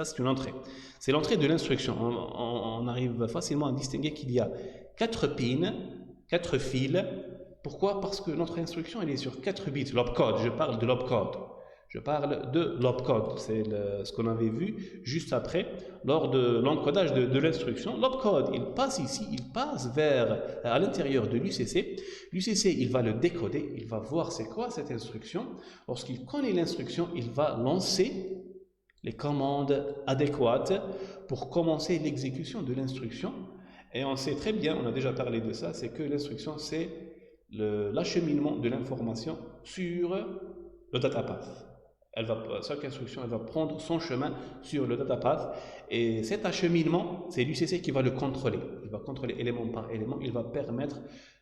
c'est une entrée. C'est l'entrée de l'instruction. On arrive facilement à distinguer qu'il y a 4 pins, 4 fils. Pourquoi? Parce que notre instruction elle est sur 4 bits. L'opcode, je parle de l'opcode. Je parle de l'opcode, c'est ce qu'on avait vu juste après lors de l'encodage de l'instruction. L'opcode, il passe ici, il passe à l'intérieur de l'UCC. L'UCC, il va le décoder, il va voir c'est quoi cette instruction. Lorsqu'il connaît l'instruction, il va lancer les commandes adéquates pour commencer l'exécution de l'instruction. Et on sait très bien, on a déjà parlé de ça, c'est que l'instruction, c'est l'acheminement de l'information sur le data path. Chaque instruction, elle va prendre son chemin sur le data path et cet acheminement, c'est l'UCC qui va le contrôler. Il va contrôler élément par élément, il va permettre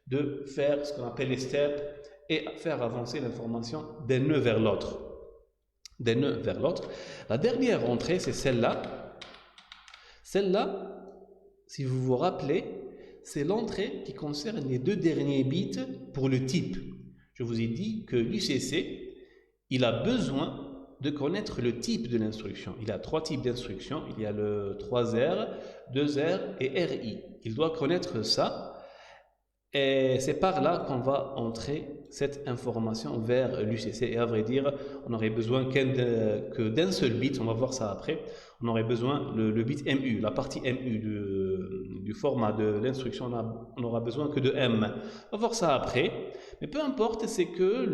de faire ce qu'on appelle les steps et faire avancer l'information d'un nœud vers l'autre. La dernière entrée, c'est celle-là. Celle-là, si vous vous rappelez, c'est l'entrée qui concerne les 2 derniers bits pour le type. Je vous ai dit que l'UCC, il a besoin de connaître le type de l'instruction. Il a 3 types d'instructions. Il y a le 3R, 2R et RI. Il doit connaître ça. Et c'est par là qu'on va entrer cette information vers l'UCC. Et à vrai dire, on n'aurait besoin que d'un seul bit. On va voir ça après. On aurait besoin le bit MU, la partie MU du format de l'instruction. On n'aura besoin que de M. On va voir ça après. Mais peu importe, c'est que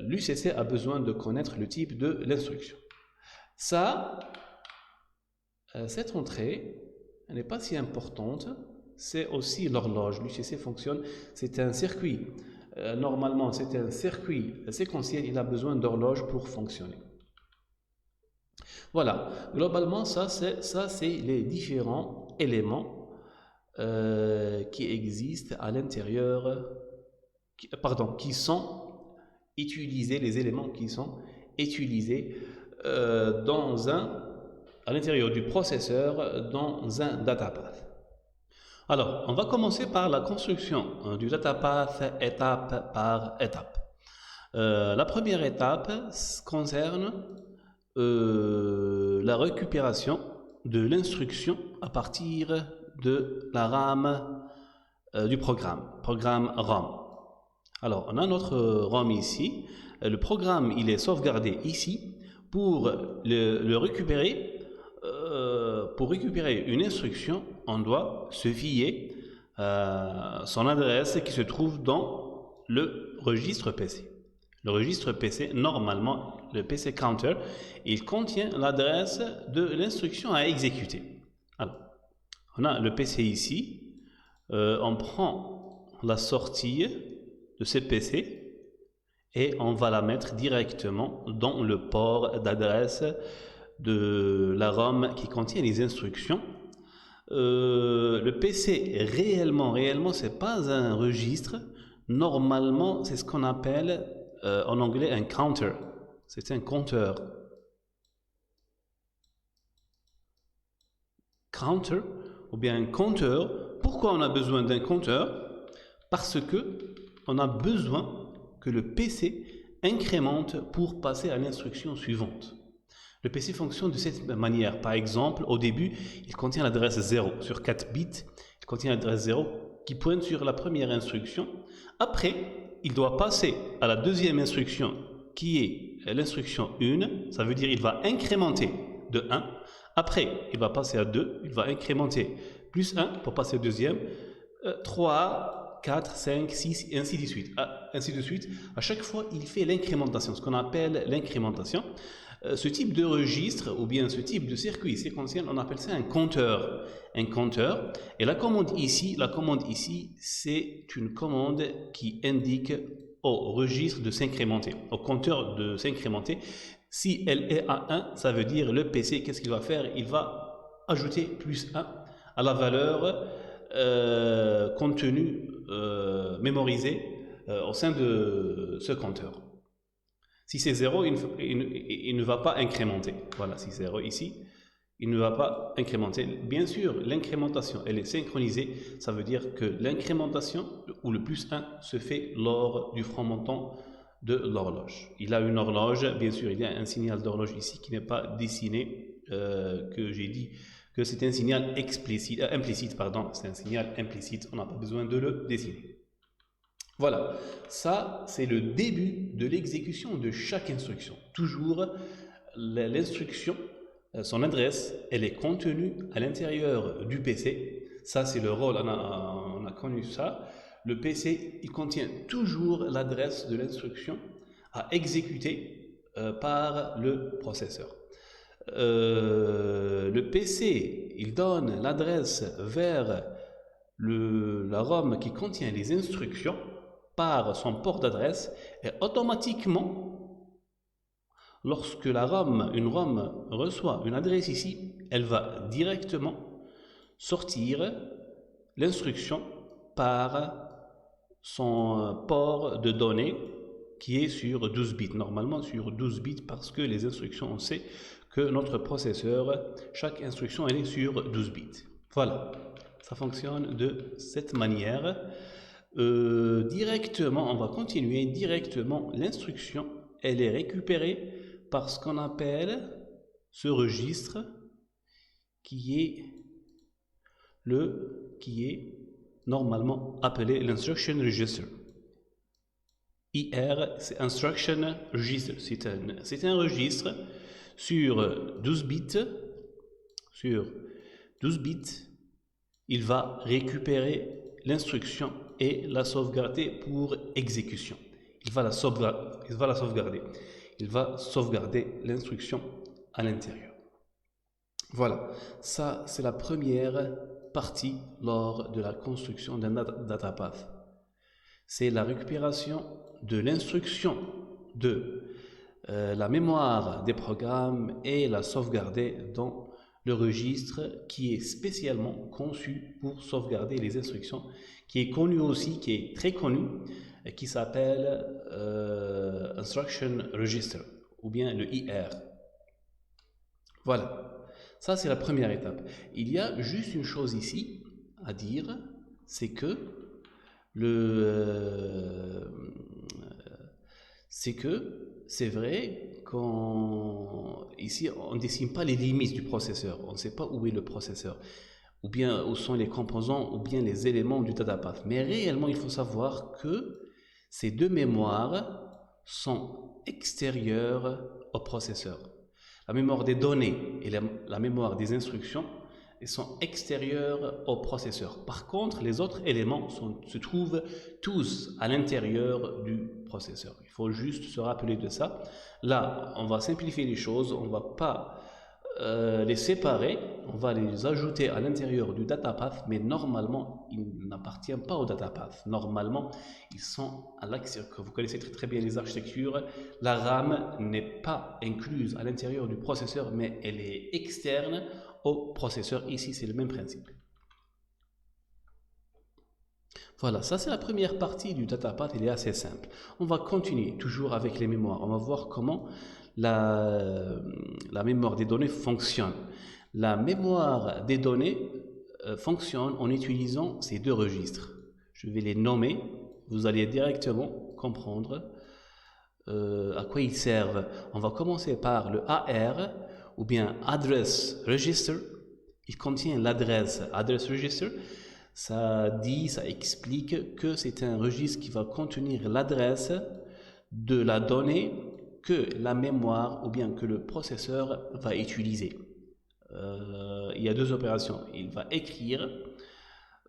l'UCC a besoin de connaître le type de l'instruction. Cette entrée, elle n'est pas si importante, c'est aussi l'horloge. L'UCC fonctionne, c'est un circuit. Normalement, c'est un circuit séquentiel, il a besoin d'horloge pour fonctionner. Voilà, globalement, ça c'est les différents éléments qui existent à l'intérieur. Qui sont utilisés, les éléments qui sont utilisés à l'intérieur du processeur dans un data path. Alors, on va commencer par la construction du data path étape par étape. La première étape concerne la récupération de l'instruction à partir de la RAM du programme RAM. Alors, on a notre ROM ici. Le programme, il est sauvegardé ici. Pour le récupérer, pour récupérer une instruction, on doit se fier à son adresse qui se trouve dans le registre PC. Le registre PC, normalement, le PC counter, il contient l'adresse de l'instruction à exécuter. Alors, on a le PC ici. On prend la sortie de ce PC et on va la mettre directement dans le port d'adresse de la ROM qui contient les instructions. Le PC réellement c'est pas un registre. Normalement c'est ce qu'on appelle en anglais un counter. C'est un compteur. Counter ou bien un compteur. Pourquoi on a besoin d'un compteur? Parce que on a besoin que le PC incrémente pour passer à l'instruction suivante. Le PC fonctionne de cette manière. Par exemple, au début, il contient l'adresse 0 sur 4 bits. Il contient l'adresse 0 qui pointe sur la première instruction. Après, il doit passer à la deuxième instruction qui est l'instruction 1. Ça veut dire qu'il va incrémenter de 1. Après, il va passer à 2. Il va incrémenter plus 1 pour passer au deuxième. 3, 4, 5, 6, et ainsi de suite. À chaque fois, il fait l'incrémentation, ce qu'on appelle l'incrémentation. Ce type de registre, ou bien ce type de circuit séquentiel, on appelle ça un compteur. Un compteur. Et la commande ici, c'est une commande qui indique au registre de s'incrémenter, au compteur de s'incrémenter. Si elle est à 1, ça veut dire le PC, qu'est-ce qu'il va faire? Il va ajouter plus 1 à la valeur contenue mémorisée au sein de ce compteur. Si c'est 0, il ne va pas incrémenter. Voilà, si c'est 0 ici, il ne va pas incrémenter. Bien sûr, l'incrémentation, elle est synchronisée. Ça veut dire que l'incrémentation, ou le plus 1, se fait lors du franc montant de l'horloge. Il a une horloge, bien sûr, il y a un signal d'horloge ici qui n'est pas dessiné, que j'ai dit que c'est un signal implicite, pardon, c'est un signal implicite, on n'a pas besoin de le dessiner. Voilà, ça c'est le début de l'exécution de chaque instruction. Toujours l'instruction, son adresse, elle est contenue à l'intérieur du PC. Ça c'est le rôle, on a connu ça. Le PC, il contient toujours l'adresse de l'instruction à exécuter par le processeur. Le PC, il donne l'adresse vers la ROM qui contient les instructions par son port d'adresse et automatiquement, lorsque une ROM reçoit une adresse ici, elle va directement sortir l'instruction par son port de données qui est sur 12 bits, normalement sur 12 bits parce que les instructions, on sait que notre processeur, chaque instruction elle est sur 12 bits. Voilà, ça fonctionne de cette manière. Directement, on va continuer directement, l'instruction elle est récupérée par ce qu'on appelle ce registre qui est normalement appelé l'instruction register. IR, c'est instruction register, c'est un registre sur 12 bits, il va récupérer l'instruction et la sauvegarder pour exécution. Il va sauvegarder l'instruction à l'intérieur. Voilà, ça c'est la première partie lors de la construction d'un data path. C'est la récupération de l'instruction de la mémoire des programmes et la sauvegarder dans le registre qui est spécialement conçu pour sauvegarder les instructions, qui est connu aussi, qui est très connu, qui s'appelle Instruction Register ou bien le IR. Voilà, ça c'est la première étape. Il y a juste une chose ici à dire, c'est que c'est vrai qu'ici on ne dessine pas les limites du processeur, on ne sait pas où est le processeur, ou bien où sont les composants, ou bien les éléments du data path. Mais réellement, il faut savoir que ces deux mémoires sont extérieures au processeur. La mémoire des données et la mémoire des instructions sont extérieures au processeur. Par contre, les autres éléments se trouvent tous à l'intérieur du processeur. Il faut juste se rappeler de ça. Là, on va simplifier les choses, on ne va pas les séparer, on va les ajouter à l'intérieur du data path, mais normalement, ils n'appartiennent pas au data path. Normalement, ils sont à l'axe. Vous connaissez très bien les architectures. La RAM n'est pas incluse à l'intérieur du processeur, mais elle est externe au processeur. Ici, c'est le même principe. Voilà, ça c'est la première partie du data path, elle est assez simple. On va continuer toujours avec les mémoires. On va voir comment la mémoire des données fonctionne. La mémoire des données fonctionne en utilisant ces deux registres. Je vais les nommer, vous allez directement comprendre à quoi ils servent. On va commencer par le AR, ou bien Address Register. Il contient l'adresse Address Register. Ça explique que c'est un registre qui va contenir l'adresse de la donnée que la mémoire ou bien que le processeur va utiliser. Il y a deux opérations. Il va écrire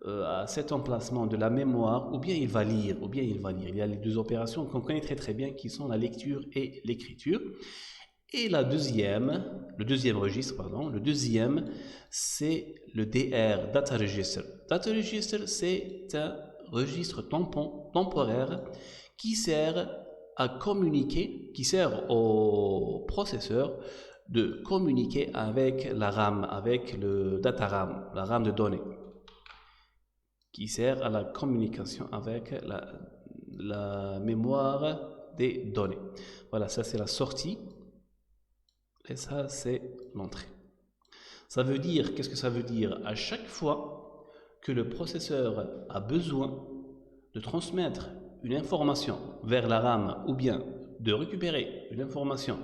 à cet emplacement de la mémoire, ou bien il va lire, Il y a les deux opérations qu'on connaît très bien qui sont la lecture et l'écriture. Et le deuxième registre, c'est le DR, Data Register. Data Register, c'est un registre temporaire qui sert à communiquer, qui sert au processeur de communiquer avec la RAM, avec le data RAM, la RAM de données, qui sert à la communication avec la mémoire des données. Voilà, ça c'est la sortie. Et ça, c'est l'entrée. Ça veut dire, qu'est-ce que ça veut dire? À chaque fois que le processeur a besoin de transmettre une information vers la RAM ou bien de récupérer une information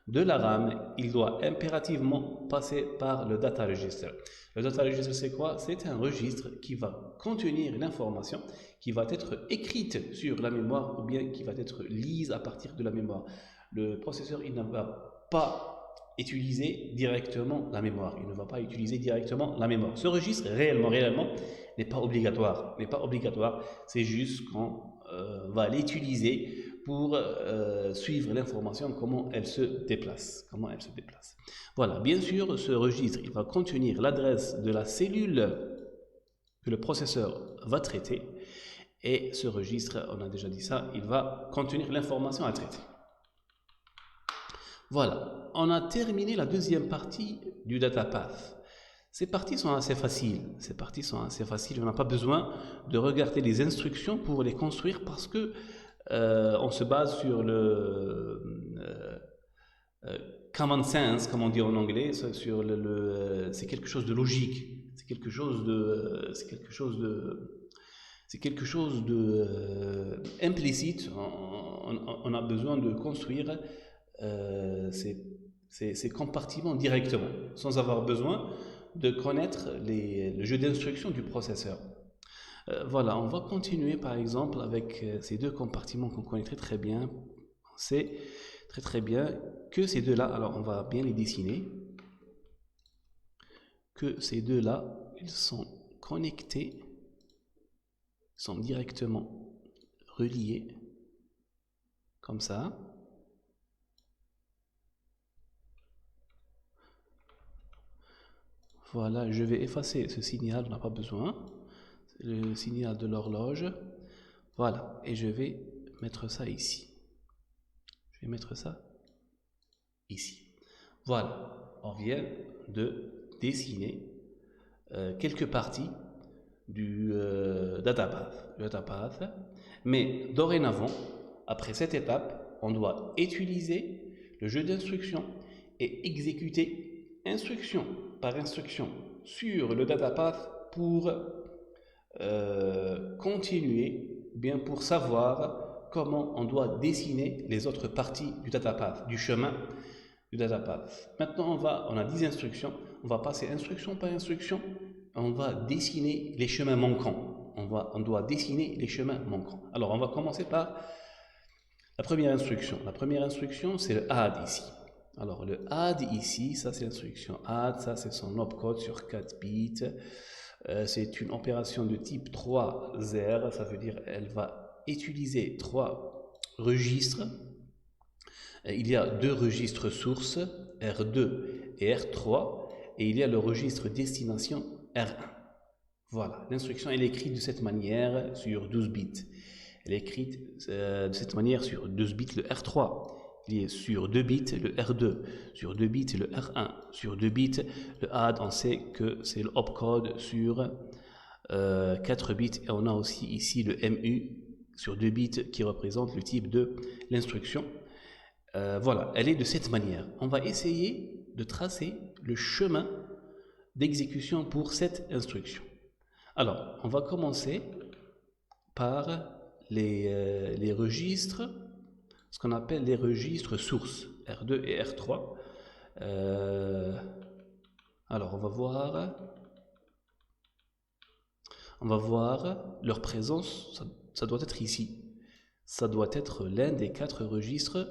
de la RAM, il doit impérativement passer par le data register. Le data register, c'est quoi? C'est un registre qui va contenir l'information qui va être écrite sur la mémoire ou bien qui va être lise à partir de la mémoire. Le processeur, il ne va pas utiliser directement la mémoire. Il ne va pas utiliser directement la mémoire. Ce registre, réellement, n'est pas obligatoire. N'est pas obligatoire. C'est juste qu'on va l'utiliser pour suivre l'information, comment elle se déplace. Voilà, bien sûr, ce registre, il va contenir l'adresse de la cellule que le processeur va traiter. Et ce registre, on a déjà dit ça, il va contenir l'information à traiter. Voilà, on a terminé la deuxième partie du data path. Ces parties sont assez faciles. On n'a pas besoin de regarder les instructions pour les construire parce que on se base sur le common sense, comme on dit en anglais, sur c'est quelque chose de logique, c'est quelque chose de implicite. On a besoin de construire ces compartiments directement, sans avoir besoin de connaître le jeu d'instructions du processeur. Voilà, on va continuer par exemple avec ces deux compartiments qu'on connaît très bien. C'est très bien que ces deux-là, alors on va bien les dessiner, que ces deux-là, ils sont connectés, sont directement reliés, comme ça. Voilà, je vais effacer ce signal, on n'a pas besoin. C'est le signal de l'horloge. Voilà, et je vais mettre ça ici. Voilà, on vient de dessiner quelques parties du data path. Mais dorénavant, après cette étape, on doit utiliser le jeu d'instructions et exécuter instruction par instruction sur le data path pour continuer, bien pour savoir comment on doit dessiner les autres parties du data path, du chemin du data path. Maintenant, on a 10 instructions, on va passer instruction par instruction, on va dessiner les chemins manquants. On doit dessiner les chemins manquants. Alors, on va commencer par la première instruction. La première instruction, c'est le add ici. Alors, le add ici, ça c'est l'instruction add, ça c'est son opcode sur 4 bits. C'est une opération de type 3-0, ça veut dire elle va utiliser 3 registres. Il y a 2 registres sources, R2 et R3, et il y a le registre destination R1. Voilà, l'instruction elle est écrite de cette manière sur 12 bits. Elle est écrite de cette manière sur 12 bits le R3. Il est sur 2 bits le R2, sur 2 bits le R1, sur 2 bits le add, on sait que c'est le opcode sur 4 bits, et on a aussi ici le MU sur 2 bits qui représente le type de l'instruction. Voilà, elle est de cette manière. On va essayer de tracer le chemin d'exécution pour cette instruction. Alors, on va commencer par les registres, ce qu'on appelle les registres sources, R2 et R3. Alors, on va voir leur présence, ça doit être ici. Ça doit être l'un des 4 registres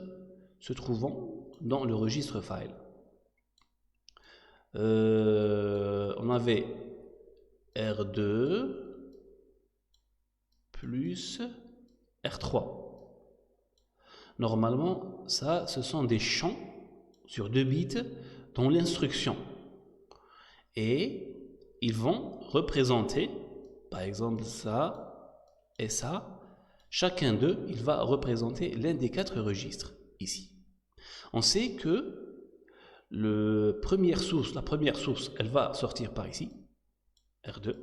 se trouvant dans le registre file. On avait R2 plus R3. Normalement, ça, ce sont des champs sur 2 bits dans l'instruction. Et ils vont représenter, par exemple, ça et ça. Chacun d'eux, il va représenter l'un des 4 registres, ici. On sait que la première source, elle va sortir par ici, R2.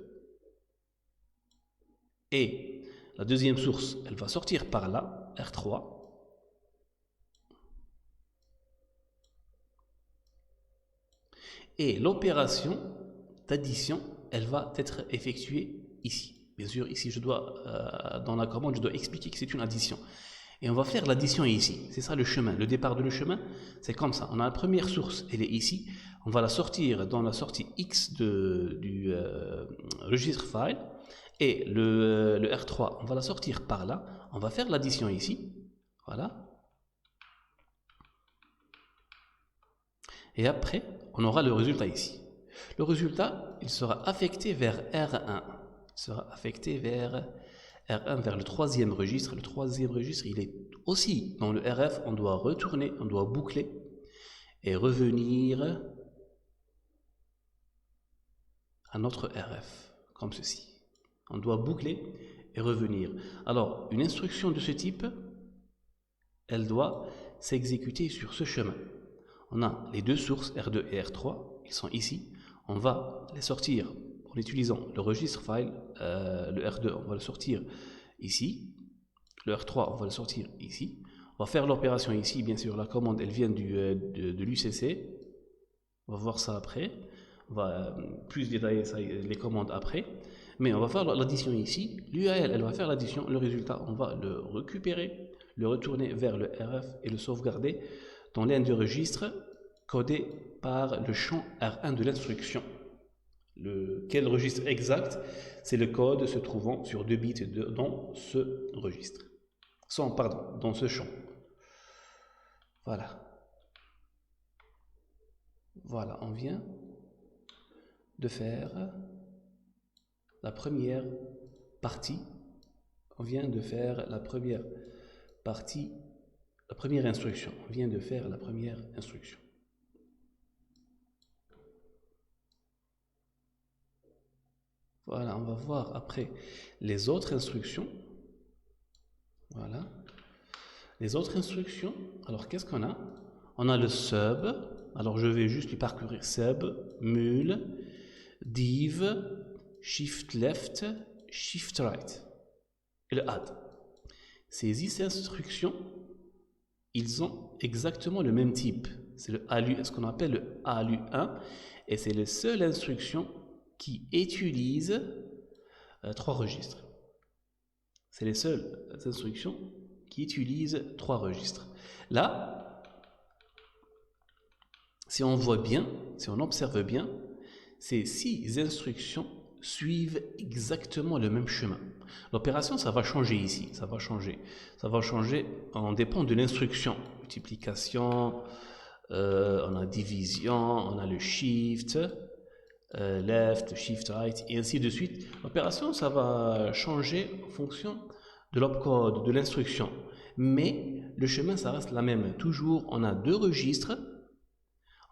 Et la deuxième source, elle va sortir par là, R3. Et l'opération d'addition, elle va être effectuée ici. Bien sûr, ici, dans la commande, je dois expliquer que c'est une addition. Et on va faire l'addition ici. C'est ça le chemin. Le départ de le chemin, c'est comme ça. On a la première source, elle est ici. On va la sortir dans la sortie X du registre file. Et le R3, on va la sortir par là. On va faire l'addition ici. Voilà. Et après, on aura le résultat ici. Le résultat, il sera affecté vers R1. Il sera affecté vers R1, vers le troisième registre. Le troisième registre, il est aussi dans le RF. On doit retourner, on doit boucler et revenir à notre RF, comme ceci. On doit boucler et revenir. Alors, une instruction de ce type, elle doit s'exécuter sur ce chemin. On a les deux sources, R2 et R3, ils sont ici. On va les sortir en utilisant le registre file. Le R2, on va le sortir ici. Le R3, on va le sortir ici. On va faire l'opération ici. Bien sûr, la commande, elle vient de l'UCC. On va voir ça après. On va plus détailler ça, les commandes après. Mais on va faire l'addition ici. L'UAL, elle va faire l'addition. Le résultat, on va le récupérer, le retourner vers le RF et le sauvegarder dans l'un des registres codé par le champ R1 de l'instruction. Quel registre exact? C'est le code se trouvant sur 2 bits dans ce registre. Dans ce champ. Voilà. Voilà, on vient de faire la première partie. On vient de faire la première partie. La première instruction, on vient de faire la première instruction. Voilà, on va voir après les autres instructions. Voilà. Les autres instructions, alors qu'est-ce qu'on a? On a le sub, alors je vais juste lui parcourir sub, mul, div, shift left, shift right et le add. Ces 10 instructions, ils ont exactement le même type. C'est ce qu'on appelle le ALU1 et c'est la seule instruction qui utilise 3 registres. C'est les seules instructions qui utilisent 3 registres. Là, si on voit bien, si on observe bien, ces 6 instructions suivent exactement le même chemin. L'opération, ça va changer ici, ça va changer en dépend de l'instruction. Multiplication, on a division, on a le shift, left, shift right, et ainsi de suite. L'opération, ça va changer en fonction de l'opcode, de l'instruction. Mais le chemin, ça reste la même. Toujours, on a 2 registres.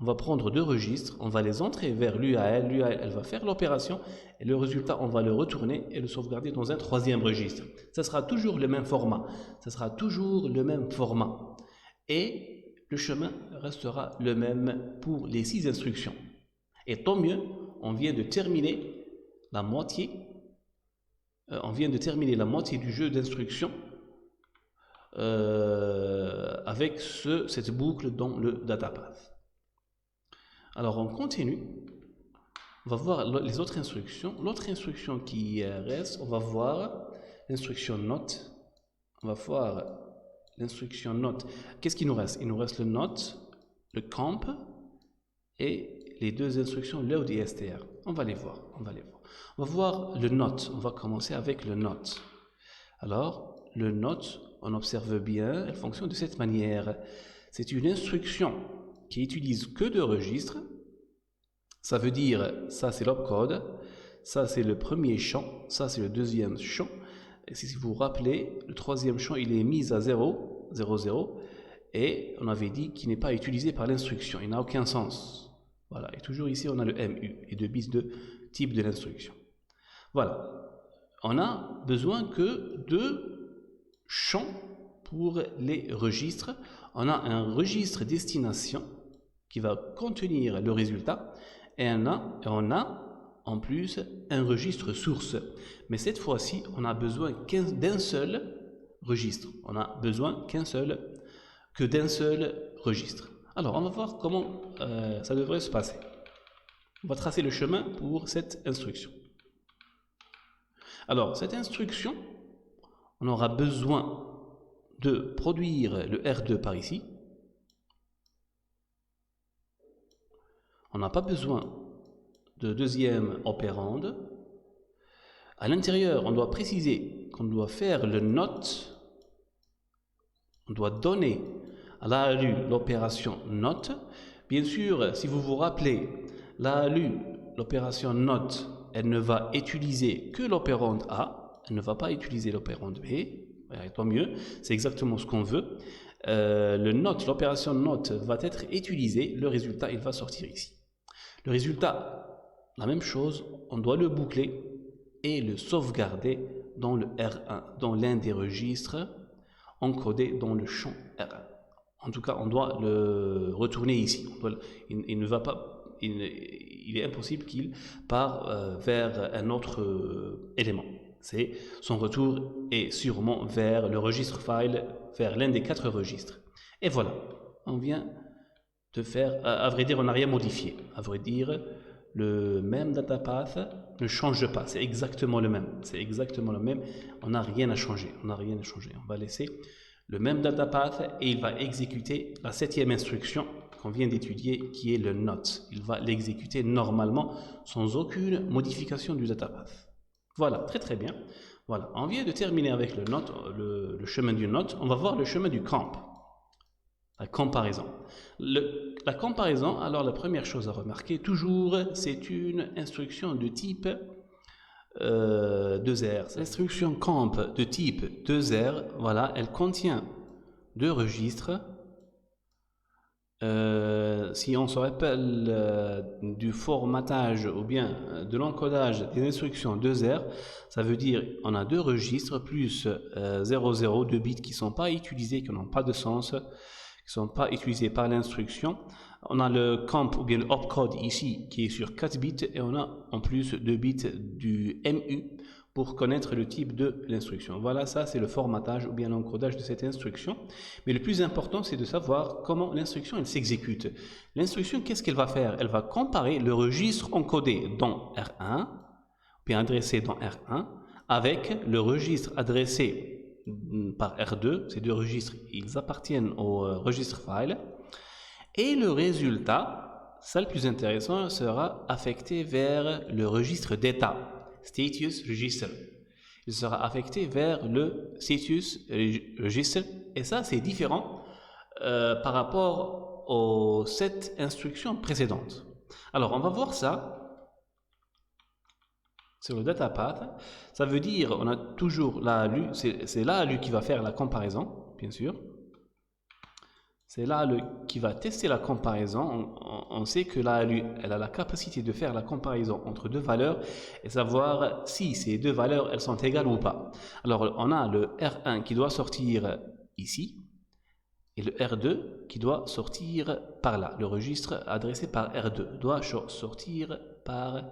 On va prendre 2 registres, on va les entrer vers l'UAL. L'UAL, elle va faire l'opération et le résultat, on va le retourner et le sauvegarder dans un 3e registre. Ça sera toujours le même format. Ça sera toujours le même format. Et le chemin restera le même pour les 6 instructions. Et tant mieux, on vient de terminer la moitié. Du jeu d'instructions avec cette boucle dans le datapath. Alors on continue, on va voir les autres instructions. L'autre instruction qui reste, on va voir l'instruction note. On va voir l'instruction note. Qu'est-ce qui nous reste? Il nous reste le note, le camp et les 2 instructions load et str. On va les voir. On va voir le note. On va commencer avec le note. Alors le note, on observe bien, elle fonctionne de cette manière. C'est une instruction qui utilise que 2 registres. Ça veut dire, ça c'est l'opcode, ça c'est le premier champ, ça c'est le deuxième champ. Et si vous vous rappelez, le 3e champ il est mis à 0, 0, 0, et on avait dit qu'il n'est pas utilisé par l'instruction, il n'a aucun sens. Voilà, et toujours ici on a le MU, les 2 bits de type de l'instruction. Voilà, on a besoin que 2 champs pour les registres. On a un registre destination qui va contenir le résultat et on a en plus un registre source. Mais cette fois-ci, on a besoin d'un seul registre. On a besoin d'un seul registre. Alors, on va voir comment ça devrait se passer. On va tracer le chemin pour cette instruction. Alors, cette instruction, on aura besoin de produire le R2 par ici. On n'a pas besoin de deuxième opérande. À l'intérieur, on doit préciser qu'on doit faire le NOT. On doit donner à l'ALU l'opération NOT. Bien sûr, si vous vous rappelez, l'ALU, l'opération NOT, elle ne va utiliser que l'opérande A. Elle ne va pas utiliser l'opérande B. Tant mieux, c'est exactement ce qu'on veut. Le NOT, l'opération NOT va être utilisée. Le résultat, il va sortir ici. Le résultat, la même chose, on doit le boucler et le sauvegarder dans le R1, dans l'un des registres encodés dans le champ R1. En tout cas, on doit le retourner ici. Il ne va pas, il est impossible qu'il parte vers un autre élément. Son retour est sûrement vers le registre file, vers l'un des 4 registres. Et voilà, on vient de faire, à vrai dire, on n'a rien modifié. À vrai dire, le même data path ne change pas, c'est exactement le même. C'est exactement le même, on n'a rien à changer. On n'a rien à changer. On va laisser le même data path et il va exécuter la 7e instruction qu'on vient d'étudier, qui est le NOT. Il va l'exécuter normalement sans aucune modification du data path. Voilà, très très bien. Voilà, on vient de terminer avec le NOT, le chemin du NOT. On va voir le chemin du comp. La comparaison. La comparaison, alors la première chose à remarquer, toujours, c'est une instruction de type 2R. L'instruction comp de type 2R, voilà, elle contient 2 registres. Si on se rappelle du formatage ou bien de l'encodage des instructions 2R, ça veut dire on a 2 registres plus 00, 2 bits qui ne sont pas utilisés, qui n'ont pas de sens, qui ne sont pas utilisés par l'instruction. On a le comp ou bien le opcode ici qui est sur 4 bits et on a en plus 2 bits du MU pour connaître le type de l'instruction. Voilà, ça c'est le formatage ou bien l'encodage de cette instruction. Mais le plus important, c'est de savoir comment l'instruction elle s'exécute. L'instruction, qu'est-ce qu'elle va faire? Elle va comparer le registre encodé dans R1, bien adressé dans R1, avec le registre adressé par R2. Ces 2 registres, ils appartiennent au registre file. Et le résultat, ça le plus intéressant, sera affecté vers le registre data. Status Register. Il sera affecté vers le Status Register et ça c'est différent par rapport aux 7 instructions précédentes. Alors on va voir ça sur le data path. Ça veut dire on a toujours l'ALU, c'est l'ALU qui va faire la comparaison, bien sûr. C'est l'ALU qui va tester la comparaison. On sait que l'ALU, elle a la capacité de faire la comparaison entre 2 valeurs et savoir si ces 2 valeurs, elles sont égales ou pas. Alors, on a le R1 qui doit sortir ici et le R2 qui doit sortir par là. Le registre adressé par R2 doit sortir par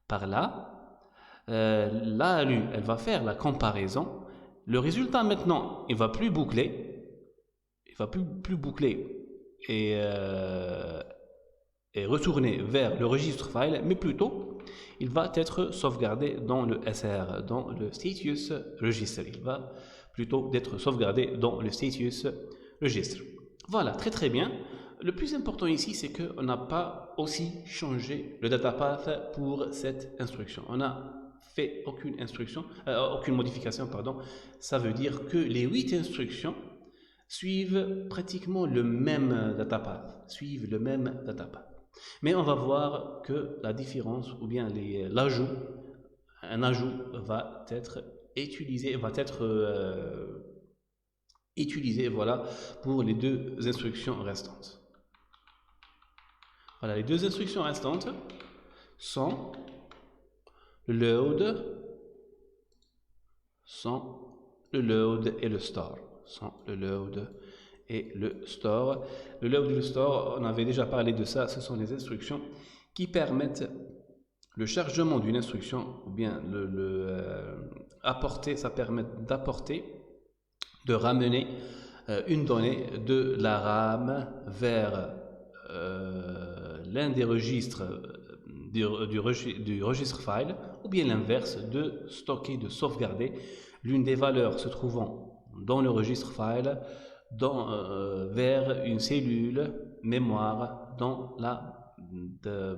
là. L'ALU, elle va faire la comparaison. Le résultat maintenant, il ne va plus boucler. Va plus boucler et retourner vers le registre file, mais plutôt il va être sauvegardé dans le SR, dans le status register. Il va plutôt être sauvegardé dans le status register. Voilà, très très bien. Le plus important ici, c'est qu'on n'a pas aussi changé le data path pour cette instruction. On n'a fait aucune modification, pardon. Ça veut dire que les 8 instructions suivent pratiquement le même data path, Mais on va voir que la différence ou bien un ajout va être utilisé, voilà, pour les 2 instructions restantes. Voilà, les 2 instructions restantes sont le load et le store. Le load et le store. Le load et le store, on avait déjà parlé de ça, ce sont les instructions qui permettent le chargement d'une instruction ou bien ça permet de ramener une donnée de la RAM vers l'un des registres du registre file, ou bien l'inverse, de stocker, de sauvegarder l'une des valeurs se trouvant dans le registre file vers une cellule mémoire dans la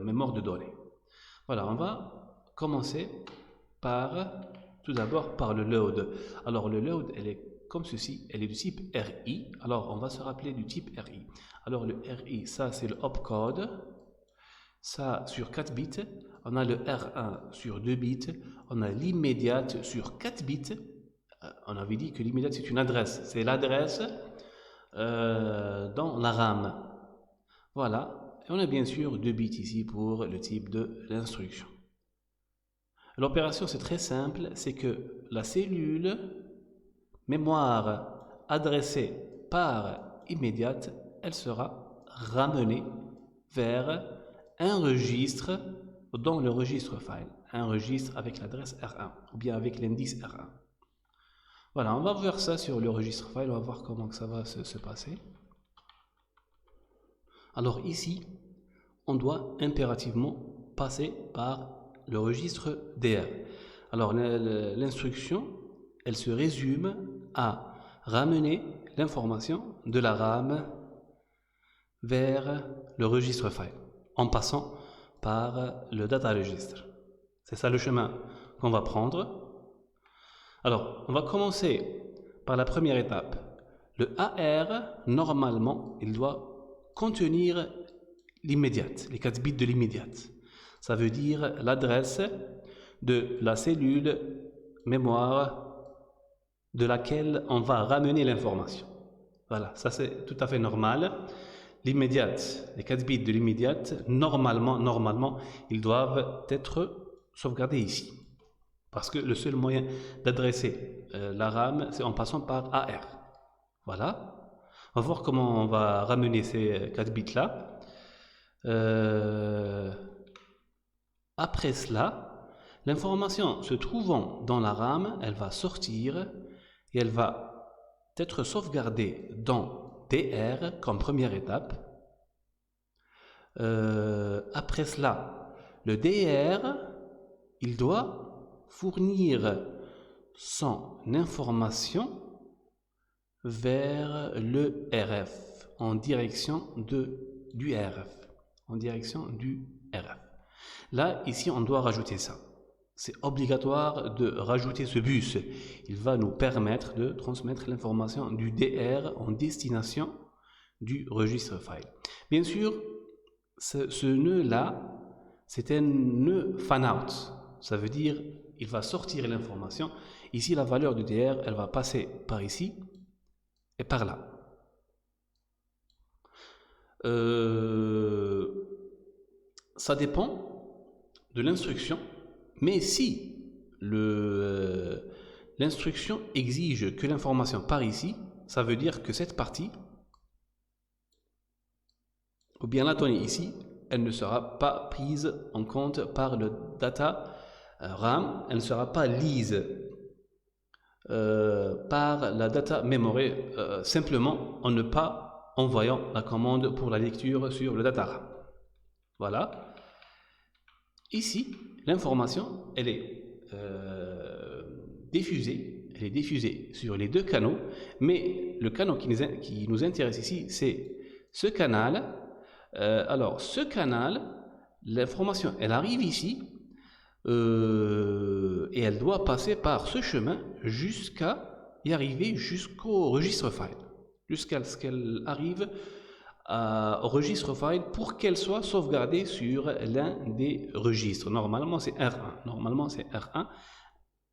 mémoire de données. Voilà, on va commencer tout d'abord par le load. Alors le load, elle est comme ceci, elle est du type RI. Alors on va se rappeler du type RI. Alors le RI, ça c'est le opcode. Ça sur 4 bits. On a le R1 sur 2 bits. On a l'immédiate sur 4 bits. On avait dit que l'immédiate c'est une adresse. C'est l'adresse dans la RAM. Voilà. Et on a bien sûr 2 bits ici pour le type de l'instruction. L'opération c'est très simple. C'est que la cellule mémoire adressée par immédiate, elle sera ramenée vers un registre dans le registre file, un registre avec l'adresse R1 ou bien avec l'indice R1. Voilà, on va voir ça sur le registre file, on va voir comment ça va se passer. Alors ici, on doit impérativement passer par le registre DR. Alors l'instruction, elle se résume à ramener l'information de la RAM vers le registre file en passant par le data register. C'est ça le chemin qu'on va prendre. Alors, on va commencer par la première étape. Le AR, normalement, il doit contenir l'immédiate, les 4 bits de l'immédiate. Ça veut dire l'adresse de la cellule mémoire de laquelle on va ramener l'information. Voilà, ça c'est tout à fait normal. L'immédiate, les 4 bits de l'immédiate, normalement, ils doivent être sauvegardés ici. Parce que le seul moyen d'adresser la RAM, c'est en passant par AR. Voilà. On va voir comment on va ramener ces 4 bits-là. Après cela, l'information se trouvant dans la RAM, elle va sortir et elle va être sauvegardée dans DR comme première étape. Après cela, le DR, il doit fournir son information vers le RF en direction du RF. Là, ici, on doit rajouter ça. C'est obligatoire de rajouter ce bus. Il va nous permettre de transmettre l'information du DR en destination du registre file. Bien sûr, ce nœud-là, c'est un nœud fan-out. Ça veut dire il va sortir l'information. Ici, la valeur du DR, elle va passer par ici et par là. Ça dépend de l'instruction, mais si l'instruction exige que l'information part ici, ça veut dire que cette partie, ou bien la donnée ici, elle ne sera pas prise en compte par le data RAM, elle ne sera pas lise par la data memory, simplement en ne pas envoyant la commande pour la lecture sur le data RAM. Voilà. Ici, l'information, elle est diffusée sur les deux canaux, mais le canal qui nous intéresse ici, c'est ce canal. Alors, ce canal, l'information, elle arrive ici et elle doit passer par ce chemin jusqu'à y arriver jusqu'au registre file, jusqu'à ce qu'elle arrive au registre file pour qu'elle soit sauvegardée sur l'un des registres. Normalement, c'est R1.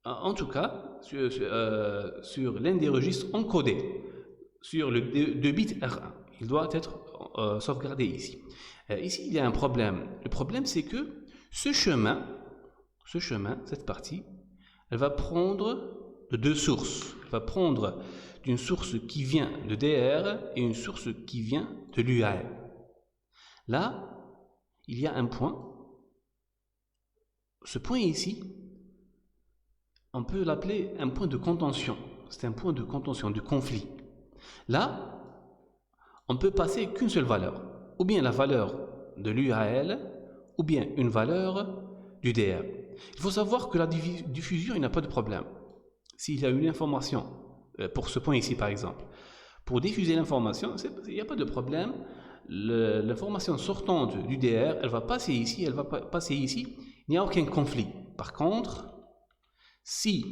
En tout cas, sur l'un des registres encodés, sur le 2 bits R1. Il doit être sauvegardé ici. Ici, il y a un problème. Le problème, c'est que ce chemin, cette partie, elle va prendre de deux sources. Elle va prendre d'une source qui vient de DR et une source qui vient de l'UAL. Là, il y a un point. Ce point ici, on peut l'appeler un point de contention. C'est un point de contention, de conflit. Là, on peut passer qu'une seule valeur, ou bien la valeur de l'UAL, ou bien une valeur du DR. Il faut savoir que la diffusion, il n'y a pas de problème. S'il y a une information, pour ce point ici par exemple, pour diffuser l'information, il n'y a pas de problème. L'information sortante du DR, elle va passer ici, elle va passer ici. Il n'y a aucun conflit. Par contre, si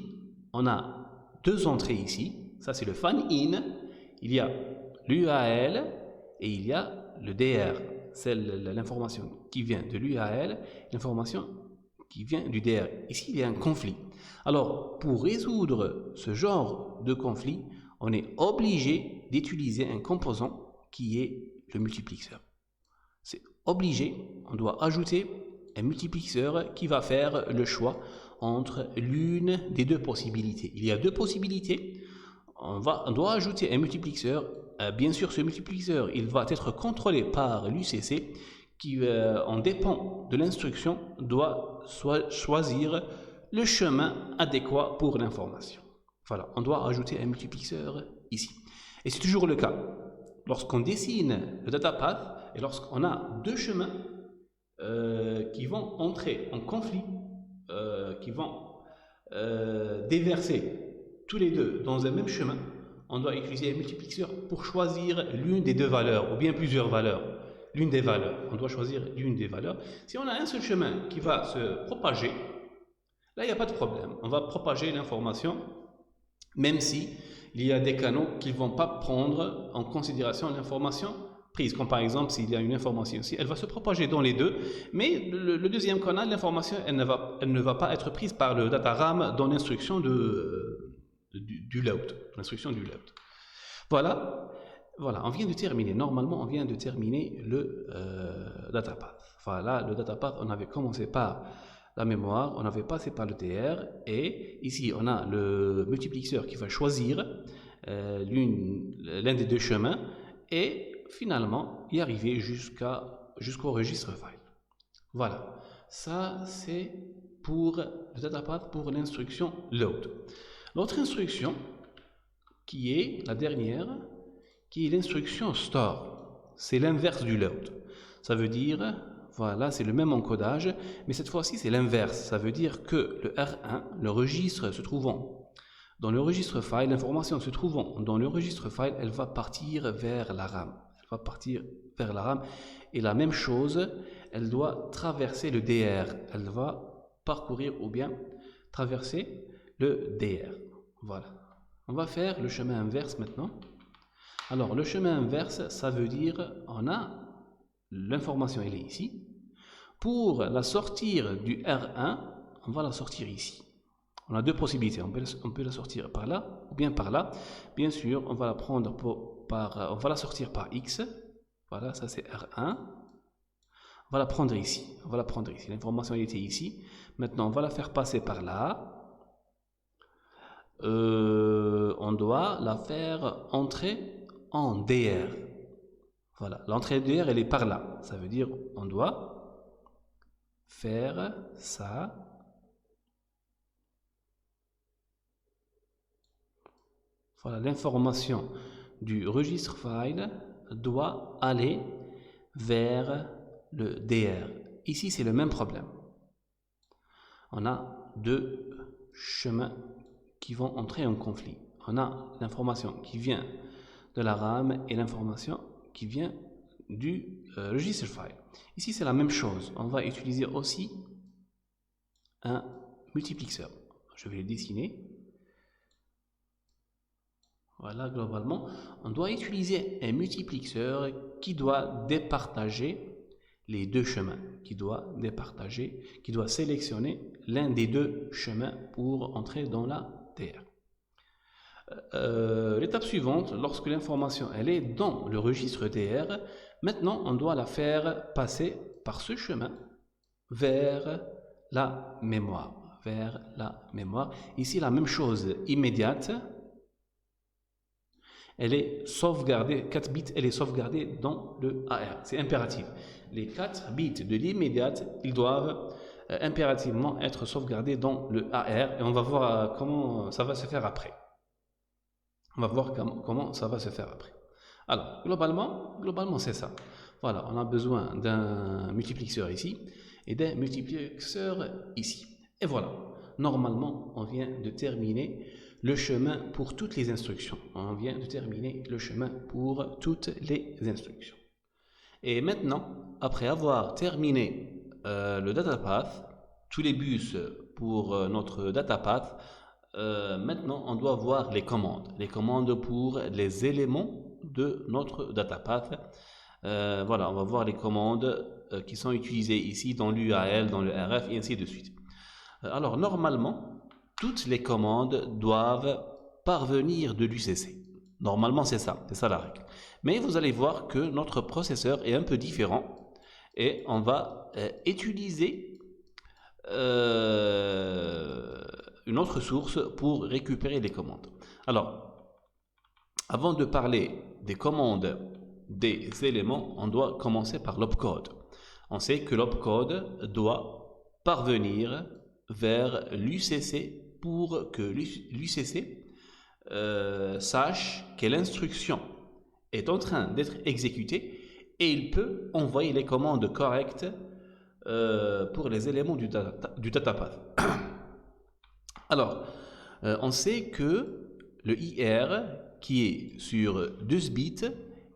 on a deux entrées ici, ça c'est le fan-in, il y a l'UAL et il y a le DR. C'est l'information qui vient de l'UAL, l'information qui vient du DR. Ici, il y a un conflit. Alors, pour résoudre ce genre de conflit, on est obligé d'utiliser un composant qui est le multiplexeur. C'est obligé, on doit ajouter un multiplexeur qui va faire le choix entre l'une des deux possibilités. Il y a deux possibilités, on doit ajouter un multiplexeur. Bien sûr, ce multiplexeur, il va être contrôlé par l'UCC qui, en dépend de l'instruction, doit choisir le chemin adéquat pour l'information. Voilà, on doit ajouter un multiplexeur ici. Et c'est toujours le cas. Lorsqu'on dessine le data path et lorsqu'on a deux chemins qui vont entrer en conflit, qui vont déverser tous les deux dans un même chemin, on doit utiliser un multiplexeur pour choisir l'une des deux valeurs ou bien plusieurs valeurs. L'une des valeurs, on doit choisir l'une des valeurs. Si on a un seul chemin qui va se propager, là il n'y a pas de problème. On va propager l'information, même si il y a des canaux qui ne vont pas prendre en considération l'information prise. Comme par exemple, s'il y a une information ici, elle va se propager dans les deux, mais le deuxième canal, l'information, elle ne va pas être prise par le data RAM dans l'instruction du load, l'instruction du load. Voilà, on vient de terminer. Normalement, on vient de terminer le data path. Voilà, le data path, on avait commencé par la mémoire, on avait passé par le DR, et ici, on a le multiplexeur qui va choisir l'un des deux chemins, et finalement, y arriver jusqu'au registre file. Voilà, ça c'est pour le data path, pour l'instruction load. L'autre instruction, qui est la dernière, qui est l'instruction store. C'est l'inverse du load. Ça veut dire, voilà, c'est le même encodage, mais cette fois-ci c'est l'inverse. Ça veut dire que le R1, le registre se trouvant dans le registre file, l'information se trouvant dans le registre file, elle va partir vers la RAM. Elle va partir vers la RAM. Et la même chose, elle doit traverser le DR. Elle va parcourir ou bien traverser le DR. Voilà. On va faire le chemin inverse maintenant. Alors, le chemin inverse, ça veut dire, on a l'information, elle est ici. Pour la sortir du R1, on va la sortir ici. On a deux possibilités. On peut la sortir par là ou bien par là. Bien sûr, on va la prendre on va la sortir par X. Voilà, ça c'est R1. On va la prendre ici. On va la prendre ici. L'information elle était ici. Maintenant, on va la faire passer par là. On doit la faire entrer en DR. Voilà, l'entrée DR elle est par là. Ça veut dire on doit faire ça. Voilà, l'information du registre file doit aller vers le DR. Ici c'est le même problème. On a deux chemins qui vont entrer en conflit. On a l'information qui vient de la RAM et l'information qui vient du registre file. Ici, c'est la même chose. On va utiliser aussi un multiplexeur. Je vais le dessiner. Voilà, globalement, on doit utiliser un multiplexeur qui doit départager les deux chemins, qui doit sélectionner l'un des deux chemins pour entrer dans la DR. L'étape suivante, lorsque l'information elle est dans le registre DR, maintenant on doit la faire passer par ce chemin vers la mémoire. Ici la même chose immédiate. Elle est sauvegardée, 4 bits, elle est sauvegardée dans le AR. C'est impératif. Les 4 bits de l'immédiate, ils doivent impérativement être sauvegardés dans le AR et on va voir comment ça va se faire après. Alors, globalement c'est ça. Voilà, on a besoin d'un multiplexeur ici et d'un multiplexeur ici. Et voilà, normalement, on vient de terminer le chemin pour toutes les instructions. On vient de terminer le chemin pour toutes les instructions. Et maintenant, après avoir terminé le datapath, tous les bus pour notre datapath, maintenant on doit voir les commandes pour les éléments de notre datapath. Voilà, on va voir les commandes qui sont utilisées ici dans l'UAL, dans le RF et ainsi de suite. Alors normalement, toutes les commandes doivent parvenir de l'UCC. Normalement c'est ça la règle. Mais vous allez voir que notre processeur est un peu différent et on va utiliser une autre source pour récupérer les commandes. Alors, avant de parler des commandes des éléments, on doit commencer par l'opcode. On sait que l'opcode doit parvenir vers l'UCC pour que l'UCC sache quelle instruction est en train d'être exécutée et il peut envoyer les commandes correctes pour les éléments du datapath. Alors, on sait que le IR qui est sur 12 bits,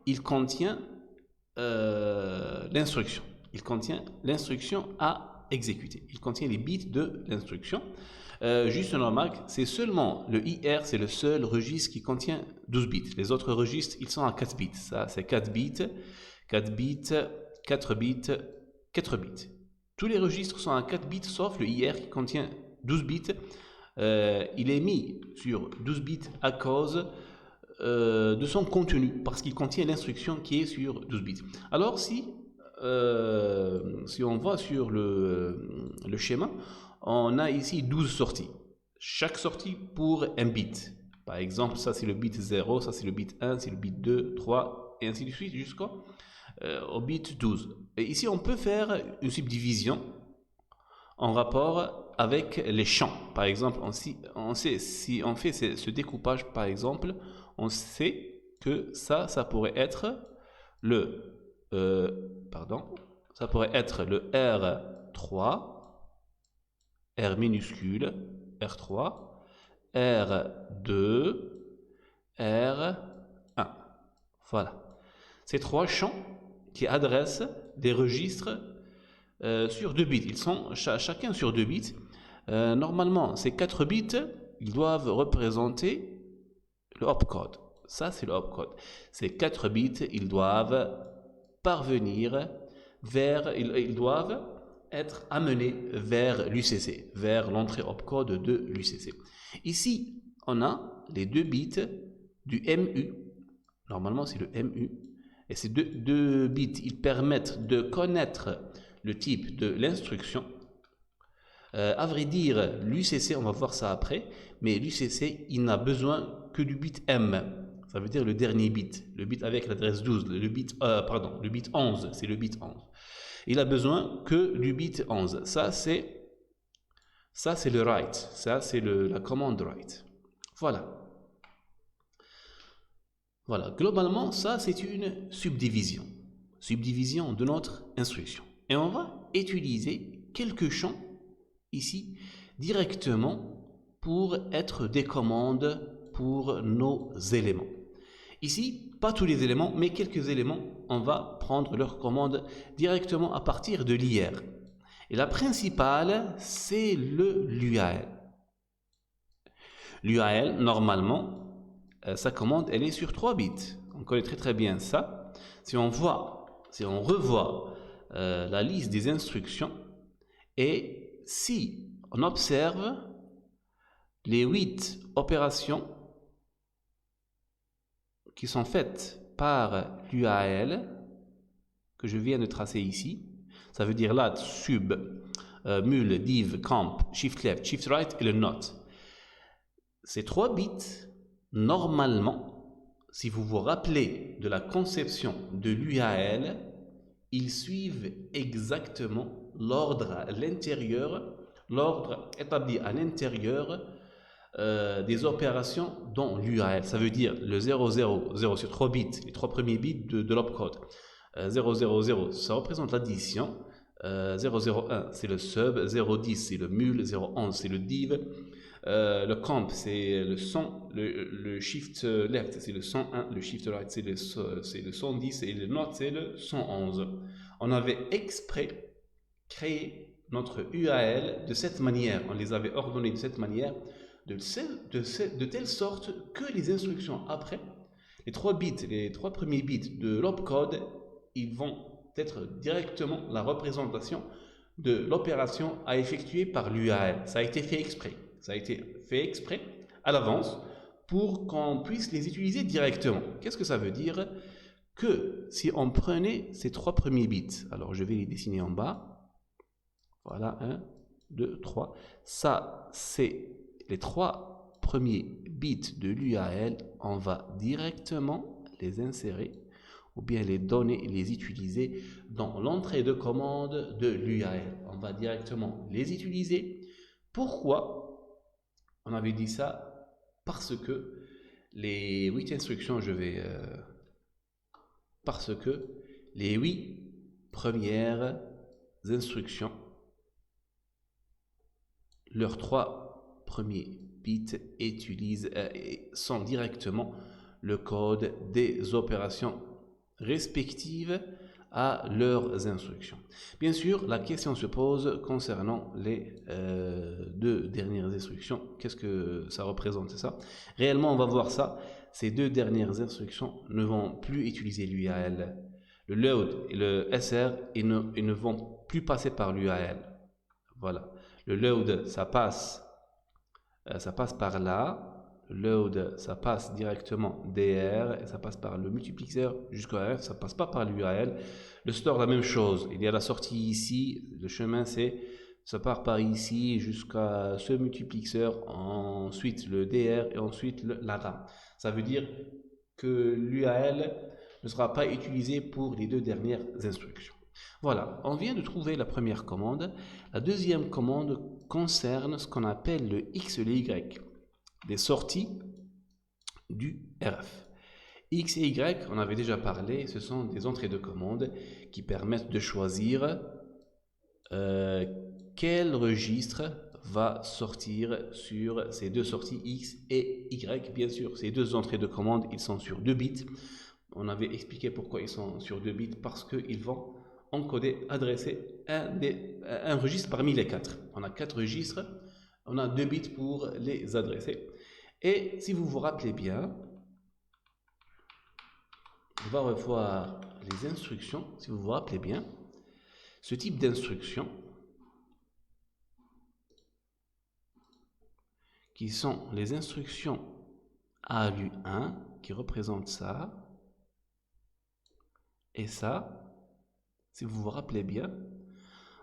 il contient l'instruction. Il contient l'instruction à exécuter. Il contient les bits de l'instruction. Juste une remarque, c'est seulement le IR, c'est le seul registre qui contient 12 bits. Les autres registres, ils sont à 4 bits. Ça, c'est 4 bits, 4 bits, 4 bits, 4 bits. Tous les registres sont à 4 bits, sauf le IR qui contient 12 bits. Il est mis sur 12 bits à cause de son contenu, parce qu'il contient l'instruction qui est sur 12 bits. Alors, si on va sur le schéma, on a ici 12 sorties. Chaque sortie pour un bit. Par exemple, ça c'est le bit 0, ça c'est le bit 1, c'est le bit 2, 3, et ainsi de suite jusqu'au bit 12. Et ici, on peut faire une subdivision en rapport avec les champs. Par exemple, on sait, si on fait ce découpage, par exemple, on sait que ça pourrait être ça pourrait être le R3, R minuscule, R3, R2, R1. Voilà. Ces trois champs qui adressent des registres sur 2 bits. Ils sont chacun sur 2 bits. Normalement, ces 4 bits, ils doivent représenter le opcode. Ça, c'est le opcode. Ces 4 bits, ils doivent parvenir vers... Ils doivent être amenés vers l'UCC, vers l'entrée opcode de l'UCC. Ici, on a les 2 bits du MU. Normalement, c'est le MU. Et ces deux bits, ils permettent de connaître le type de l'instruction. À vrai dire, l'UCC, on va voir ça après, mais l'UCC, il n'a besoin que du bit M. Ça veut dire le dernier bit, le bit avec l'adresse 12, le bit 11, c'est le bit 11. Il a besoin que du bit 11. Ça, c'est le write. Ça, c'est la commande write. Voilà. Voilà. Globalement, ça, c'est une subdivision. Subdivision de notre instruction. Et on va utiliser quelques champs ici directement pour être des commandes pour nos éléments. Ici, pas tous les éléments, mais quelques éléments, on va prendre leurs commandes directement à partir de l'IR. Et la principale, c'est l'UAL. L'UAL, normalement, sa commande, elle est sur 3 bits. On connaît très bien ça. Si on revoit la liste des instructions, et si on observe les 8 opérations qui sont faites par l'UAL, que je viens de tracer ici, ça veut dire lat, sub, mul, div, camp, shift left, shift right et le not. Ces 3 bits, normalement, si vous vous rappelez de la conception de l'UAL, ils suivent exactement l'ordre à l'intérieur, l'ordre établi à l'intérieur des opérations dans l'UAL. Ça veut dire le 000, c'est 3 bits, les 3 premiers bits de l'opcode. 000, ça représente l'addition. 001 c'est le sub, 010 c'est le mul, 011 c'est le div, le comp c'est le 100, le shift left c'est le 101, le shift right c'est le 110 et le not c'est le 111. On avait exprès créé notre UAL de cette manière, on les avait ordonnés de cette manière, de telle sorte que les instructions après, les trois premiers bits de l'opcode, ils vont être directement la représentation de l'opération à effectuer par l'UAL. Ça a été fait exprès. Ça a été fait exprès à l'avance pour qu'on puisse les utiliser directement. Qu'est-ce que ça veut dire? Que si on prenait ces trois premiers bits, alors je vais les dessiner en bas. Voilà, 1, 2, 3. Ça, c'est les trois premiers bits de l'UAL. On va directement les insérer ou bien les données, les utiliser dans l'entrée de commande de l'UAL. On va directement les utiliser. Pourquoi on avait dit ça? Parce que les 8 instructions, parce que les 8 premières instructions, leurs 3 premiers bits sont directement le code des opérations respectives à leurs instructions. Bien sûr, la question se pose concernant les deux dernières instructions. Qu'est-ce que ça représente, ça? Réellement, on va voir ça. Ces deux dernières instructions ne vont plus utiliser l'UAL. Le load et le SR, ils ne vont plus passer par l'UAL. Voilà. Le load, ça passe par là. Load, ça passe directement DR et ça passe par le multiplexeur jusqu'au RF, ça passe pas par l'UAL. Le store, la même chose. Il y a la sortie ici, le chemin ça part par ici jusqu'à ce multiplexeur, ensuite le DR et ensuite la RAM. Ça veut dire que l'UAL ne sera pas utilisé pour les deux dernières instructions. Voilà, on vient de trouver la première commande. La deuxième commande concerne ce qu'on appelle le X et le Y, des sorties du RF. X et Y, on avait déjà parlé, ce sont des entrées de commande qui permettent de choisir quel registre va sortir sur ces deux sorties X et Y. Bien sûr, ces deux entrées de commande, ils sont sur 2 bits. On avait expliqué pourquoi ils sont sur 2 bits, parce qu'ils vont encoder, adresser un registre parmi les 4. On a 4 registres, on a 2 bits pour les adresser. Et si vous vous rappelez bien, on va revoir les instructions. Si vous vous rappelez bien, ce type d'instructions, qui sont les instructions ALU1, qui représentent ça, et ça, si vous vous rappelez bien,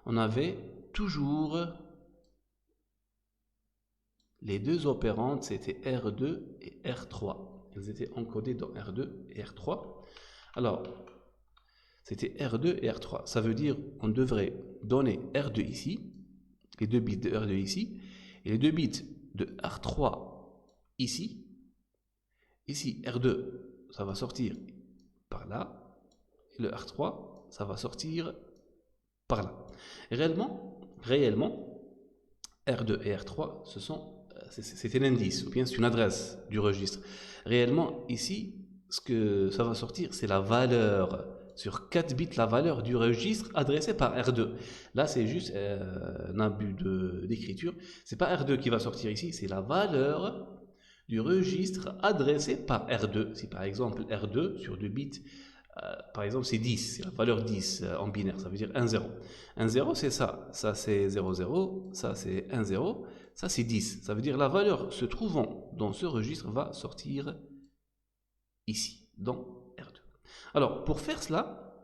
on avait toujours les deux opérandes, c'était R2 et R3. Elles étaient encodées dans R2 et R3. Alors, c'était R2 et R3. Ça veut dire qu'on devrait donner R2 ici, les 2 bits de R2 ici, et les 2 bits de R3 ici. Ici, R2, ça va sortir par là, et le R3, ça va sortir par là. Et réellement, R2 et R3, c'est un indice, ou bien c'est une adresse du registre. Réellement, ici, ce que ça va sortir, c'est la valeur, sur 4 bits, la valeur du registre adressé par R2. Là, c'est juste un abus d'écriture. C'est pas R2 qui va sortir ici, c'est la valeur du registre adressé par R2. Si par exemple R2 sur 2 bits, par exemple c'est 10, c'est la valeur 10 en binaire, ça veut dire 1, 0. 1, 0 c'est ça, ça c'est 0, 0, ça c'est 1, 0, ça c'est 10. Ça veut dire la valeur se trouvant dans ce registre va sortir ici, dans R2. Alors pour faire cela,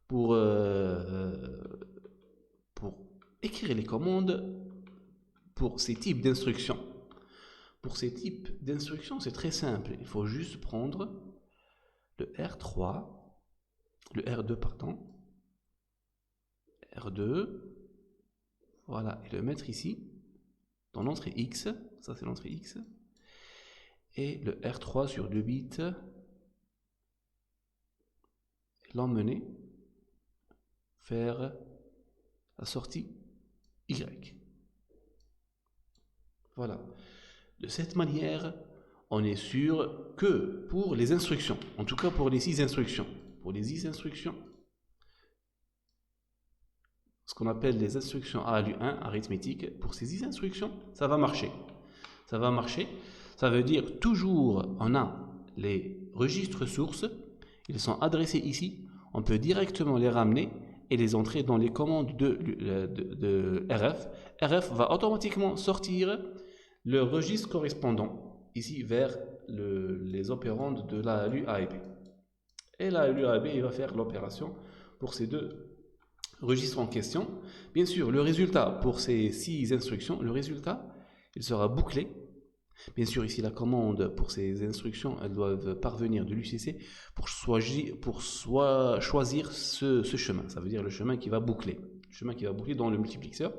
pour écrire les commandes pour ces types d'instructions, c'est très simple. Il faut juste prendre le R3, le R2, pardon, R2, voilà, et le mettre ici, dans l'entrée X, ça c'est l'entrée X, et le R3 sur 2 bits, l'emmener vers la sortie Y. Voilà. De cette manière, on est sûr que pour les instructions, en tout cas pour les 6 instructions, ce qu'on appelle les instructions ALU1, arithmétique, pour ces 6 instructions, ça va marcher. Ça va marcher. Ça veut dire toujours, on a les registres sources, ils sont adressés ici, on peut directement les ramener et les entrer dans les commandes de RF. RF va automatiquement sortir le registre correspondant ici vers les opérandes de l'ALU A et B. Et l'ALU A et B, il va faire l'opération pour ces 2 registres en question. Bien sûr, le résultat pour ces 6 instructions, le résultat, il sera bouclé. Bien sûr, ici, la commande pour ces instructions, elles doivent parvenir de l'UCC pour choisir ce chemin. Ça veut dire le chemin qui va boucler. Le chemin qui va boucler dans le multiplexeur.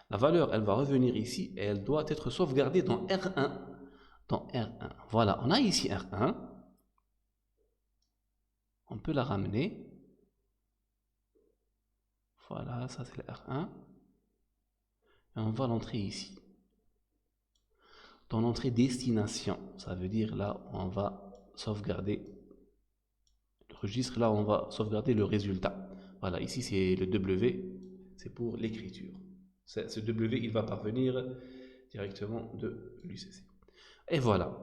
La valeur, elle va revenir ici et elle doit être sauvegardée dans R1. Dans R1. Voilà, on a ici R1. On peut la ramener. Voilà, ça c'est le R1. Et on va l'entrer ici. Dans l'entrée destination, ça veut dire là, on va sauvegarder le registre, là, on va sauvegarder le résultat. Voilà, ici c'est le W, c'est pour l'écriture. Ce W, il va parvenir directement de l'UCC. Et voilà,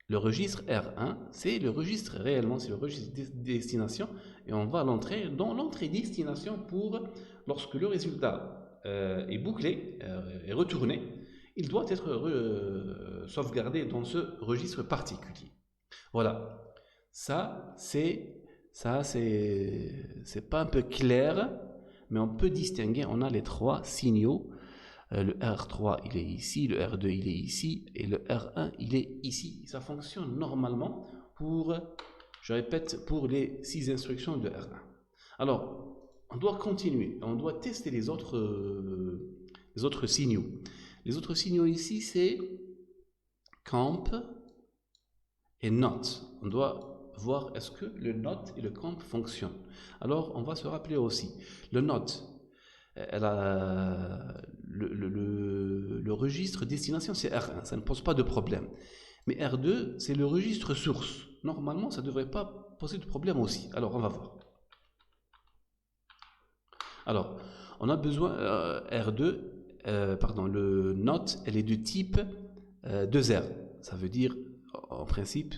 le registre R1, c'est le registre réellement, c'est le registre destination, et on va l'entrer dans l'entrée destination pour, lorsque le résultat est bouclé, est retourné, il doit être sauvegardé dans ce registre particulier. Voilà, c'est pas un peu clair, mais on peut distinguer, on a les 3 signaux. Le R3 il est ici, le R2 il est ici et le R1 il est ici. Ça fonctionne normalement pour, je répète, pour les 6 instructions de R1. Alors, on doit continuer, on doit tester les autres signaux. Les autres signaux ici c'est camp et not. On doit voir est-ce que le not et le camp fonctionnent. Alors, on va se rappeler aussi, le not, le registre destination c'est R1, ça ne pose pas de problème. Mais R2 c'est le registre source. Normalement ça ne devrait pas poser de problème aussi. Alors on va voir. Alors on a besoin R2, le note elle est de type 2R. Ça veut dire en principe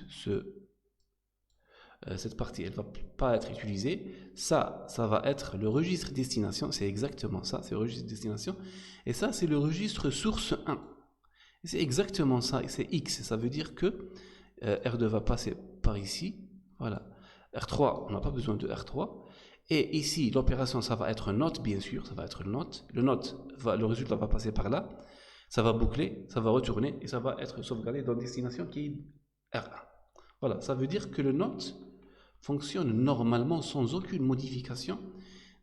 cette partie elle ne va pas être utilisée. Ça va être le registre destination, c'est exactement ça, c'est le registre destination. Et ça c'est le registre source 1. C'est exactement ça, c'est X, ça veut dire que R2 va passer par ici, voilà. R3, on n'a pas besoin de R3. Et ici, l'opération, ça va être note, bien sûr, ça va être note. Le résultat va passer par là, ça va boucler, ça va retourner et ça va être sauvegardé dans destination qui est R1. Voilà, ça veut dire que le note fonctionne normalement sans aucune modification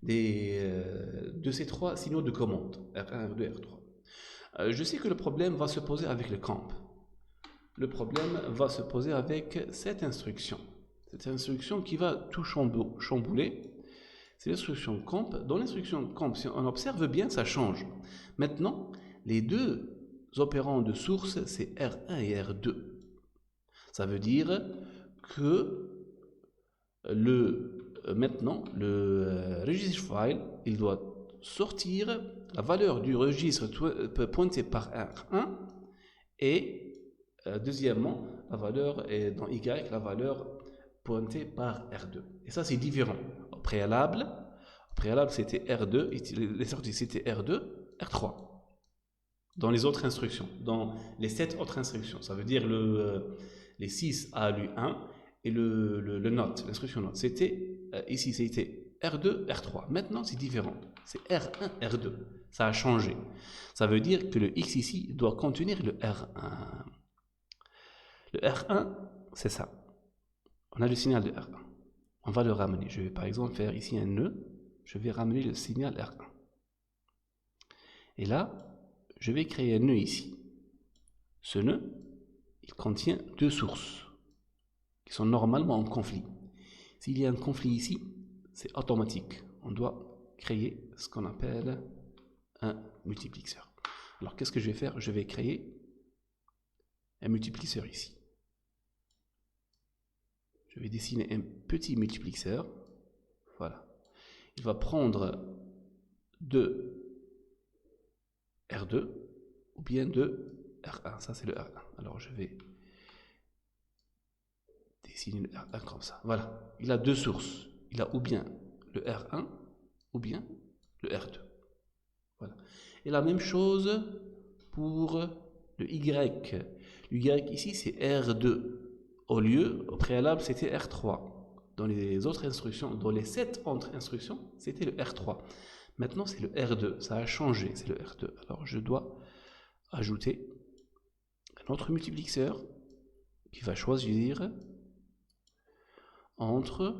de ces 3 signaux de commande, R1, R2, R3. Je sais que le problème va se poser avec le camp. Le problème va se poser avec cette instruction. Cette instruction qui va tout chambouler. C'est l'instruction camp. Dans l'instruction camp, si on observe bien, ça change. Maintenant, les 2 opérants de source, c'est R1 et R2. Ça veut dire que maintenant, le register file, il doit sortir la valeur du registre pointé par R1 et deuxièmement, la valeur est dans Y, la valeur pointée par R2. Et ça, c'est différent. Au préalable c'était R2, les sorties c'était R2, R3. Dans les autres instructions, dans les 7 autres instructions, ça veut dire les 6 ALU1 et le note, l'instruction note. C'était ici, c'était R2, R3. Maintenant, c'est différent. C'est R1, R2. Ça a changé. Ça veut dire que le X ici doit contenir le R1. Le R1, c'est ça. On a le signal de R1. On va le ramener. Je vais par exemple faire ici un nœud. Je vais ramener le signal R1. Et là, je vais créer un nœud ici. Ce nœud, il contient 2 sources qui sont normalement en conflit. S'il y a un conflit ici, c'est automatique. On doit créer ce qu'on appelle un multiplexeur. Alors, qu'est-ce que je vais faire? Je vais créer un multiplexeur ici. Je vais dessiner un petit multiplexeur. Voilà. Il va prendre de R2 ou bien de R1. Ça, c'est le R1. Alors, je vais dessiner le R1 comme ça. Voilà. Il a deux sources. Il a ou bien le R1 ou bien le R2. Voilà. Et la même chose pour le Y. Le Y ici, c'est R2. Au préalable, c'était R3. Dans les autres instructions, dans les 7 autres instructions, c'était le R3. Maintenant, c'est le R2. Ça a changé, c'est le R2. Alors, je dois ajouter un autre multiplexeur qui va choisir entre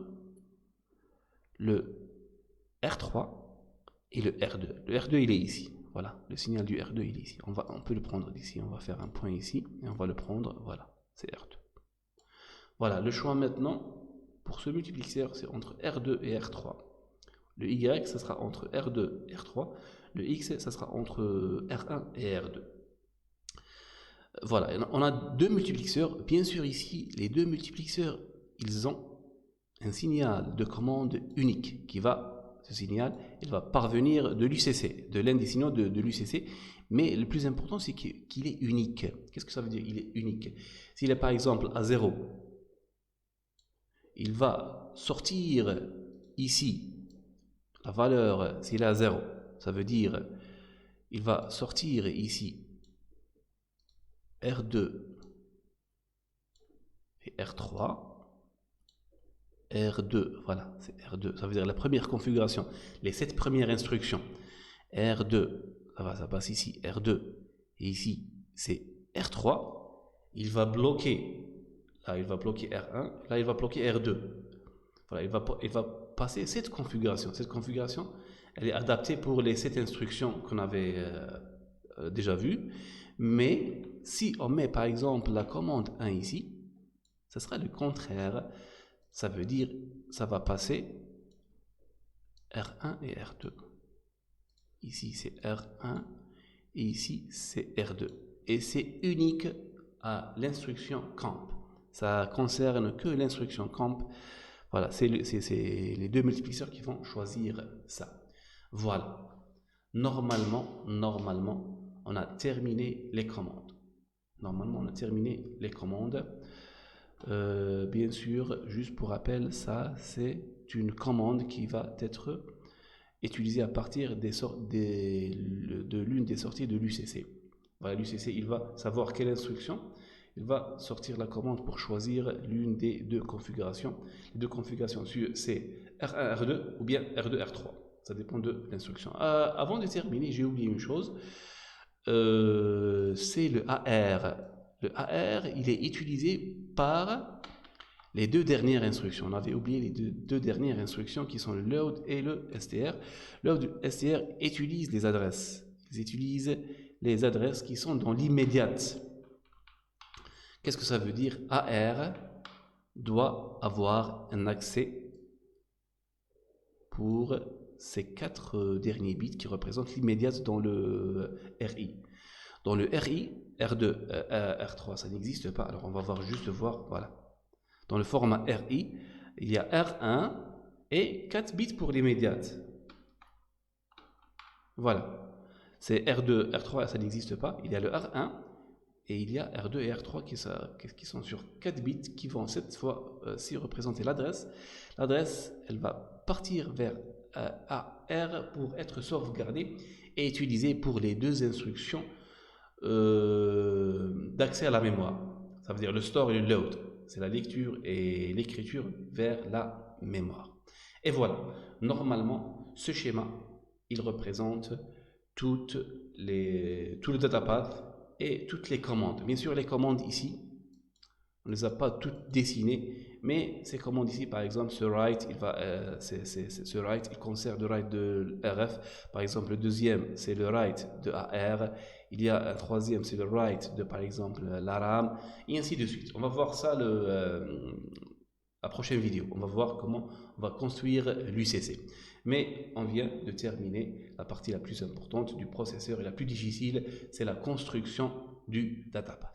le R3 et le R2. Le R2, il est ici. Voilà, le signal du R2, il est ici. On peut le prendre d'ici. On va faire un point ici et on va le prendre. Voilà, c'est R2. Voilà, le choix maintenant pour ce multiplexeur, c'est entre R2 et R3. Le Y, ça sera entre R2 et R3. Le X, ça sera entre R1 et R2. Voilà, on a deux multiplexeurs. Bien sûr, ici, les deux multiplexeurs, ils ont un signal de commande unique qui va, ce signal, il va parvenir de l'UCC, de l'un des signaux de l'UCC. Mais le plus important, c'est qu'il est unique. Qu'est-ce que ça veut dire? Il est unique. S'il est par exemple à 0, il va sortir ici la valeur, s'il est à 0, ça veut dire il va sortir ici R2 et R3. R2, voilà, c'est R2, ça veut dire la première configuration, les 7 premières instructions. R2, ça passe ici, R2, et ici c'est R3. Il va bloquer, là il va bloquer R1, là il va bloquer R2. Voilà, il va passer cette configuration. Cette configuration, elle est adaptée pour les 7 instructions qu'on avait déjà vues. Mais si on met par exemple la commande 1 ici, ça sera le contraire. Ça veut dire, ça va passer R1 et R2. Ici c'est R1 et ici c'est R2. Et c'est unique à l'instruction camp. Ça concerne que l'instruction camp. Voilà, c'est les deux multiplexeurs qui vont choisir ça. Voilà. Normalement, on a terminé les commandes. Normalement, on a terminé les commandes. Bien sûr, juste pour rappel, ça, c'est une commande qui va être utilisée à partir de l'une des sorties de l'UCC. Voilà, l'UCC, il va savoir quelle instruction. Il va sortir la commande pour choisir l'une des deux configurations. Les deux configurations, c'est R1, R2 ou bien R2, R3. Ça dépend de l'instruction. Avant de terminer, j'ai oublié une chose. C'est le AR. Le AR, il est utilisé par les deux dernières instructions. On avait oublié les deux dernières instructions qui sont le load et le str. Load et str utilise les adresses. Ils utilisent les adresses qui sont dans l'immédiate. Qu'est-ce que ça veut dire? AR doit avoir un accès pour ces 4 derniers bits qui représentent l'immédiate dans le RI. Dans le RI, R2, R3, ça n'existe pas. Alors on va voir, voilà. Dans le format RI, il y a R1 et 4 bits pour l'immédiate. Voilà. C'est R2, R3, ça n'existe pas. Il y a le R1 et il y a R2 et R3 qui sont sur 4 bits qui vont cette fois-ci représenter l'adresse. L'adresse, elle va partir vers AR pour être sauvegardée et utilisée pour les deux instructions d'accès à la mémoire. Ça veut dire le store et le load. C'est la lecture et l'écriture vers la mémoire. Et voilà. Normalement, ce schéma, il représente tout le data path et toutes les commandes. Bien sûr, les commandes ici, on ne les a pas toutes dessinées, mais ces commandes ici, par exemple, ce write, ce write, il concerne le write de RF. Par exemple, le deuxième, c'est le write de AR. Il y a un troisième, c'est le write de, par exemple, la RAM, et ainsi de suite. On va voir ça la prochaine vidéo. On va voir comment on va construire l'UCC. Mais on vient de terminer la partie la plus importante du processeur et la plus difficile, c'est la construction du data path.